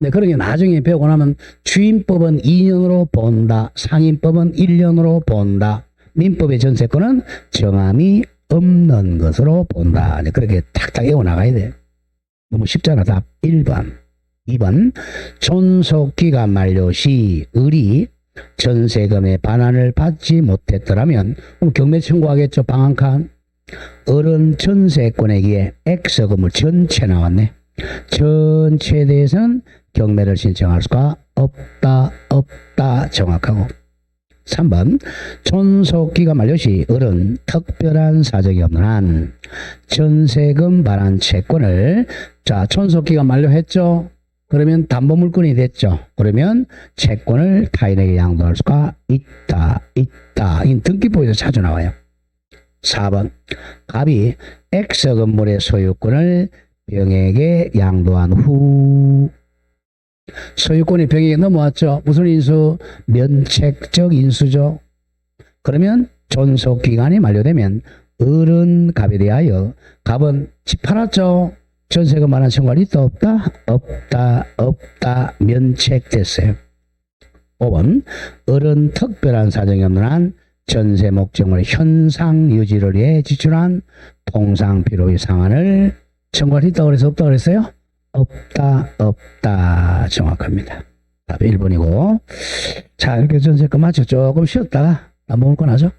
근데 그런 게 나중에 배우고 나면 주임법은 2년으로 본다. 상임법은 1년으로 본다. 민법의 전세권은 정함이 없는 것으로 본다. 그렇게 탁탁 외워나가야 돼. 너무 쉽잖아. 답 1번. 2번 존속기간 만료 시 을이 전세금의 반환을 받지 못했더라면 그럼 경매 청구하겠죠. 방한칸. 을은 전세권액의 X금을 전체 나왔네. 전체에 대해서는 경매를 신청할 수가 없다 정확하고. 3번 존속기간 만료 시 을은 특별한 사정이 없는 한 전세금 반환 채권을 자 존속기간 만료했죠. 그러면 담보물권이 됐죠. 그러면 채권을 타인에게 양도할 수가 있다. 이 등기부에서 자주 나와요. 4번 갑이 X 건물의 소유권을 병에게 양도한 후 소유권이 병에게 넘어왔죠. 무슨 인수? 면책적 인수죠. 그러면 존속기간이 만료되면 을은 갑에 대하여 갑은 집 팔았죠. 전세금 반환 청구할 있다 없다 면책됐어요. 5번 을은 특별한 사정이 없는 한 전세 목적물 현상 유지를 위해 지출한 통상 필요의 상환을 청구할 수 있다고 그래서 없다고 그랬어요? 없다 정확합니다. 답이 1번이고 자 이렇게 전세금 맞죠? 조금 쉬었다가 안 먹을 건 하죠?